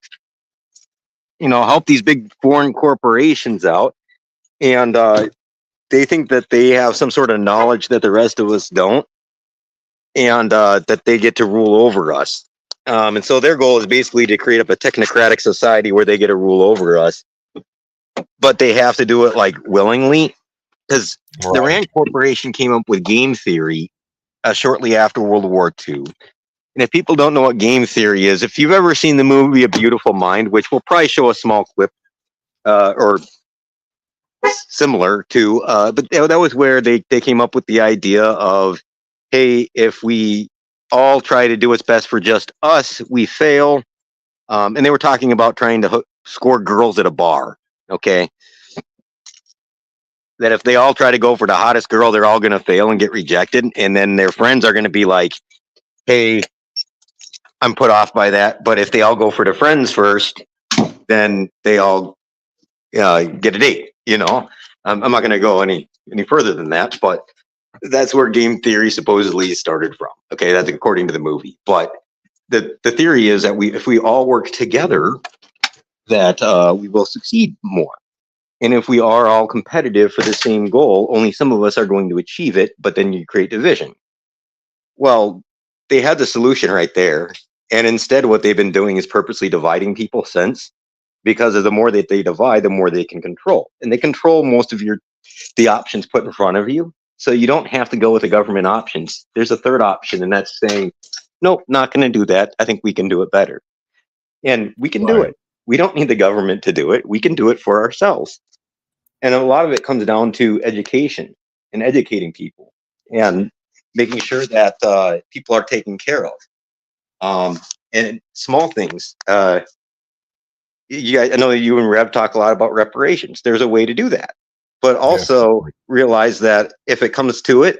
help these big foreign corporations out. And they think that they have some sort of knowledge that the rest of us don't, and that they get to rule over us. And so their goal is basically to create up a technocratic society where they get to rule over us. But they have to do it like willingly, because the Rand Corporation came up with game theory shortly after World War II. And if people don't know what game theory is, if you've ever seen the movie A Beautiful Mind, which we'll probably show a small clip or similar to, but that was where they came up with the idea of, hey, if we all try to do what's best for just us, we fail. And they were talking about trying to score girls at a bar. Okay. That if they all try to go for the hottest girl, they're all going to fail and get rejected. And then their friends are going to be like, hey, I'm put off by that. But if they all go for their friends first, then they all get a date. I'm not going to go any further than that, but that's where game theory supposedly started from. Okay, that's according to the movie. But the theory is that if we all work together, that we will succeed more. And if we are all competitive for the same goal, only some of us are going to achieve it, but then you create division. Well, they had the solution right there. And instead, what they've been doing is purposely dividing people since, because of the more that they divide, the more they can control. And they control most of the options put in front of you. So you don't have to go with the government options. There's a third option, and that's saying, nope, not going to do that. I think we can do it better. And we can do it. We don't need the government to do it. We can do it for ourselves. And a lot of it comes down to education and educating people and making sure that people are taken care of. And small things. I know you and Rev talk a lot about reparations. There's a way to do that. But also realize that if it comes to it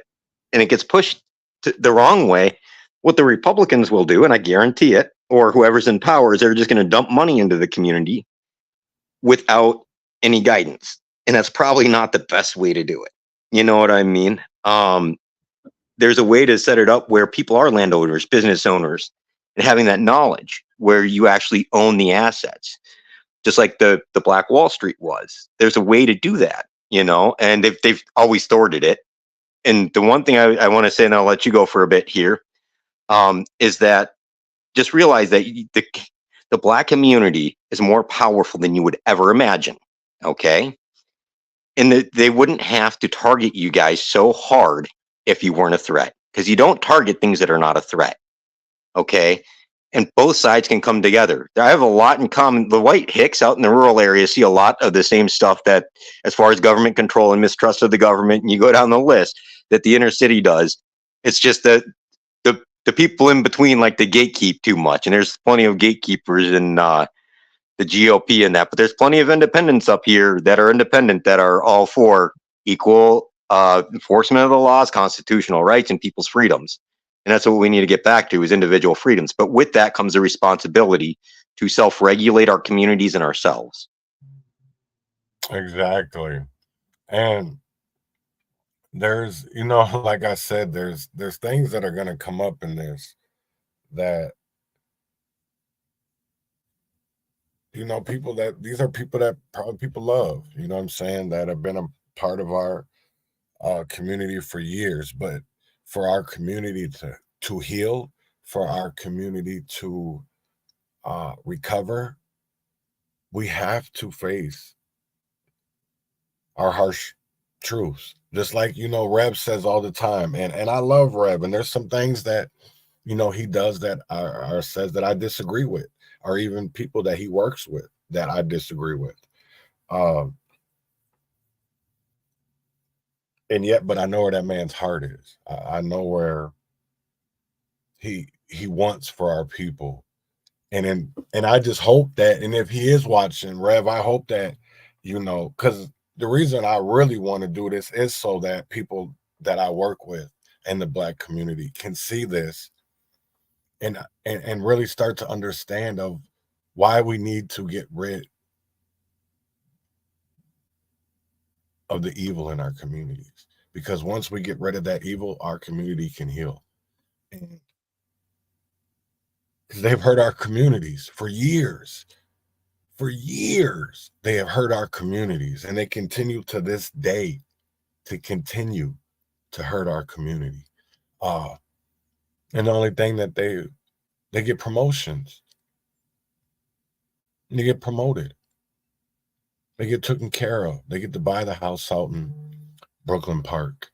and it gets pushed the wrong way, what the Republicans will do, and I guarantee it, or whoever's in power, is they're just going to dump money into the community without any guidance. And that's probably not the best way to do it. You know what I mean? There's a way to set it up where people are landowners, business owners, and having that knowledge where you actually own the assets, just like the Black Wall Street was. There's a way to do that, and they've always thwarted it. And the one thing I want to say, and I'll let you go for a bit here, is that just realize that the Black community is more powerful than you would ever imagine. Okay. And they wouldn't have to target you guys so hard if you weren't a threat, because you don't target things that are not a threat. Okay. And both sides can come together. I have a lot in common. The white hicks out in the rural areas see a lot of the same stuff that, as far as government control and mistrust of the government, and you go down the list, that the inner city does. It's just that the people in between like to gatekeep too much. And there's plenty of gatekeepers in the GOP and that, but there's plenty of independents up here that are independent, that are all for equal enforcement of the laws, constitutional rights, and people's freedoms. And that's what we need to get back to, is individual freedoms. But with that comes a responsibility to self-regulate our communities and ourselves. Exactly. And there's, like I said, there's things that are going to come up in this that, these are people that probably people love, what I'm saying, that have been a part of our community for years. But for our community to heal, for our community to recover, we have to face our harsh truths. Just like, Rev says all the time. And I love Rev. And there's some things that, he does that are says that I disagree with, or even people that he works with that I disagree with. And yet, but I know where that man's heart is. I know where he wants for our people. And I just hope that, and if he is watching, Rev, I hope that, because the reason I really want to do this is so that people that I work with in the Black community can see this and really start to understand of why we need to get rid of the evil in our communities. Because once we get rid of that evil, our community can heal. And because they've hurt our communities for years. For years, they have hurt our communities, and they continue to this day to continue to hurt our community. And the only thing that they get promotions. They get promoted. They get taken care of. They get to buy the house out in Brooklyn Park.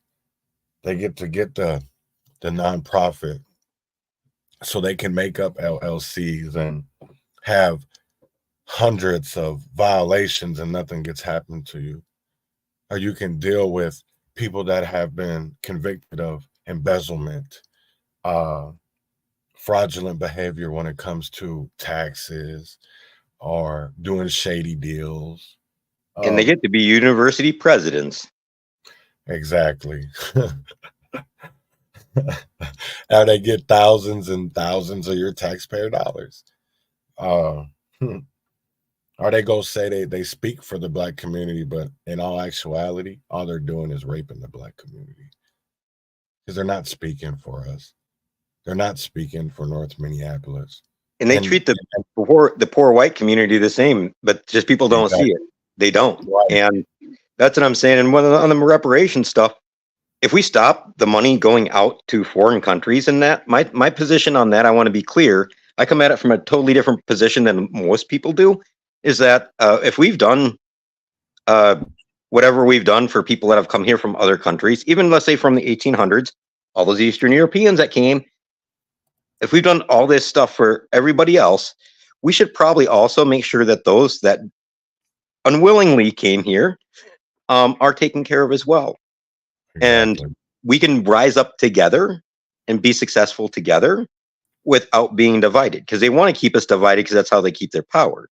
They get to get the nonprofit so they can make up LLCs and have hundreds of violations and nothing gets happened to you. Or you can deal with people that have been convicted of embezzlement, fraudulent behavior when it comes to taxes or doing shady deals. And they get to be university presidents. Exactly. Or they get thousands and thousands of your taxpayer dollars. Or they go say they speak for the Black community, but in all actuality, all they're doing is raping the Black community. Because they're not speaking for us. They're not speaking for North Minneapolis. And they treat the poor white community the same, but just people don't see it. They don't. Right. And that's what I'm saying. And on the reparation stuff, if we stop the money going out to foreign countries and that, my position on that, I want to be clear. I come at it from a totally different position than most people do, is that if we've done whatever we've done for people that have come here from other countries, even let's say from the 1800s, all those Eastern Europeans that came, if we've done all this stuff for everybody else, we should probably also make sure that those that unwillingly came here are taken care of as well. Exactly. And we can rise up together and be successful together without being divided, because they want to keep us divided because that's how they keep their power.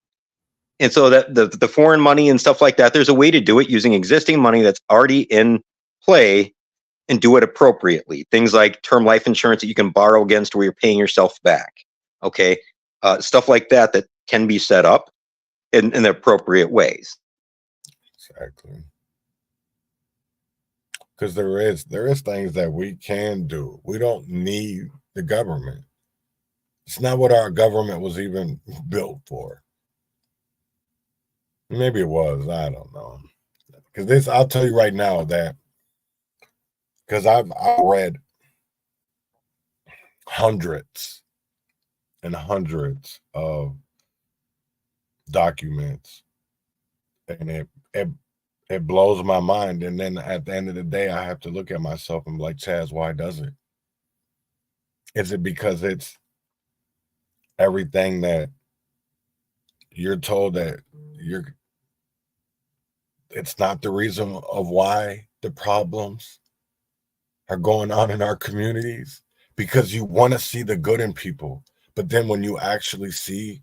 And so that the foreign money and stuff like that, there's a way to do it using existing money that's already in play and do it appropriately. Things like term life insurance that you can borrow against where you're paying yourself back. Okay. Stuff like that can be set up in the appropriate ways. Exactly. Because there is things that we can do. We don't need the government. It's not what our government was even built for. Maybe it was. I don't know. Because I'll tell you right now that, because I've read hundreds and hundreds of documents, and it blows my mind. And then at the end of the day, I have to look at myself and be like, Chaz, why does it? Is it because it's everything that you're told that it's not the reason of why the problems are going on in our communities? Because you want to see the good in people, but then when you actually see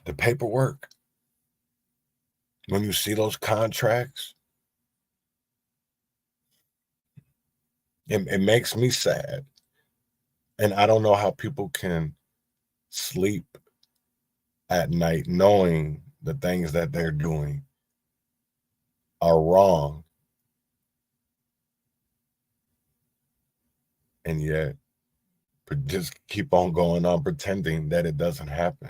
the paperwork, when you see those contracts, it makes me sad. And I don't know how people can sleep at night knowing the things that they're doing are wrong, and yet just keep on going on pretending that it doesn't happen,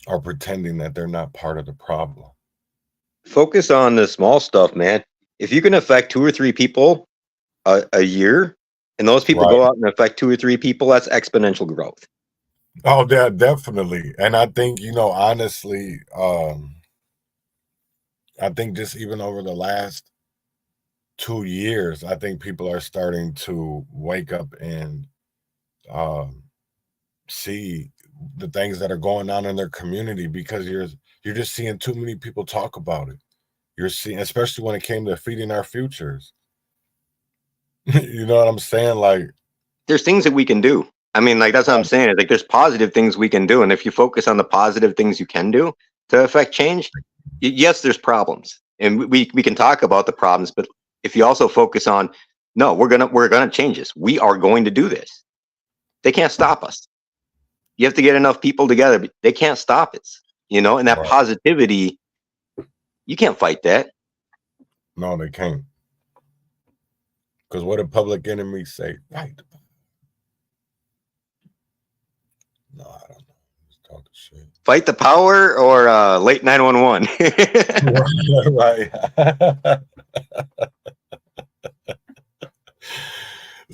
or pretending that they're not part of the problem. Focus on the small stuff, man. If you can affect 2 or 3 people a year, and those people go out and affect 2 or 3 people, that's exponential growth. Oh, yeah, definitely. And I think, honestly, I think just even over the last 2 years, I think people are starting to wake up and see the things that are going on in their community, because you're just seeing too many people talk about it. You're seeing, especially when it came to feeding our futures. You know what I'm saying? Like, there's things that we can do. I mean, like, that's what I'm saying. It's like there's positive things we can do. And if you focus on the positive things you can do to affect change, yes, there's problems. And we can talk about the problems, but if you also focus on, no, we're gonna change this. We are going to do this. They can't stop us. You have to get enough people together, but they can't stop it. And that positivity, you can't fight that. No, they can't. Because what do public enemies say? Right. No, I don't know. Just talking shit. Fight the power or late 911? Right.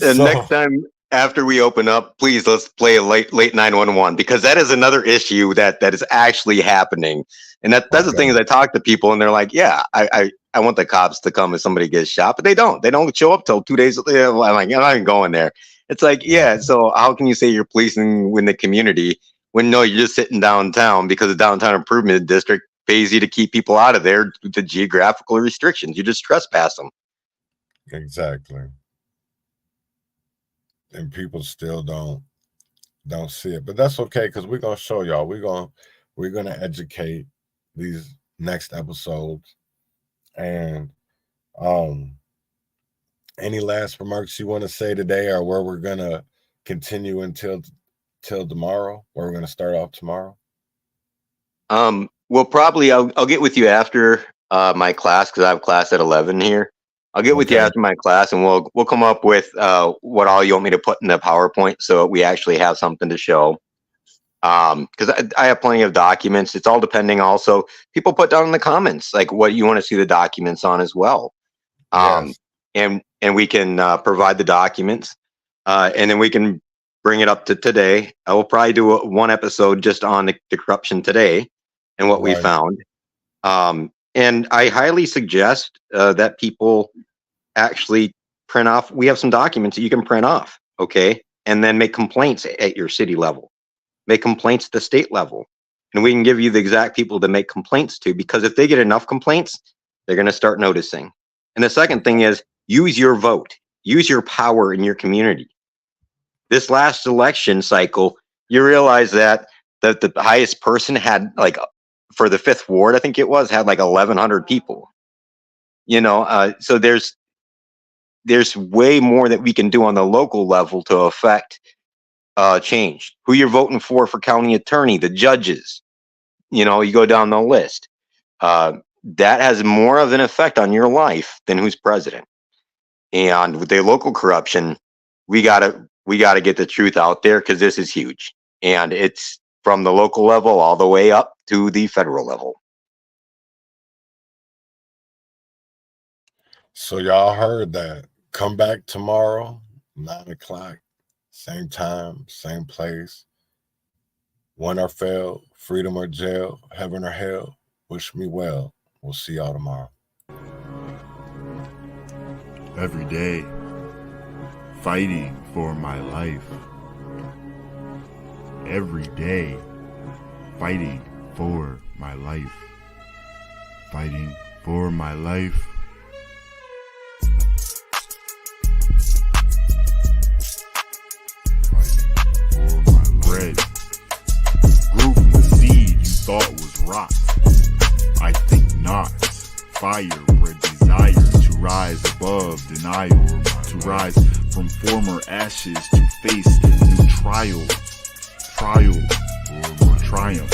And next time after we open up, please let's play a late 911, because that is another issue that is actually happening. And that's the thing is I talk to people and they're like, yeah, I want the cops to come if somebody gets shot, but they don't show up till 2 days. I'm like, I'm not even going there. It's like, yeah, so how can you say you're policing in the community when no, you're just sitting downtown because the downtown improvement district pays you to keep people out of there due to geographical restrictions. You just trespass them. Exactly. And people still don't see it, but that's okay, because we're gonna show y'all. We're gonna educate these next episodes. And any last remarks you want to say today, or where we're gonna continue until tomorrow, where we're gonna start off tomorrow? Well, probably I'll get with you after my class, because I have class at 11 here. I'll get with you after my class, and we'll come up with what all you want me to put in the PowerPoint, so we actually have something to show. Because I have plenty of documents. It's all depending. Also, people put down in the comments like what you want to see the documents on as well. Yes. And we can provide the documents, and then we can bring it up to today. I will probably do one episode just on the corruption today and what we found. And I highly suggest that people actually print off. We have some documents that you can print off, okay? And then make complaints at your city level. Make complaints at the state level. And we can give you the exact people to make complaints to, because if they get enough complaints, they're going to start noticing. And the second thing is, use your vote. Use your power in your community. This last election cycle, you realize that the highest person had, like, for the 5th ward, I think it was, had like 1,100 people. You know, so there's way more that we can do on the local level to affect change. Who you're voting for county attorney, the judges, you know, you go down the list. That has more of an effect on your life than who's president. And with the local corruption, we gotta get the truth out there, because this is huge, and it's from the local level all the way up to the federal level. So y'all heard that. Come back tomorrow, 9 o'clock, same time, same place. Win or fail, freedom or jail, heaven or hell, wish me well. We'll see y'all tomorrow. Every day, fighting for my life. Every day, fighting for my life. Fighting for my life. Fighting for my bread. Grew from the seed you thought was rot. I think not. Fire bred desire to rise above denial, to rise from former ashes to face new trial for more triumph.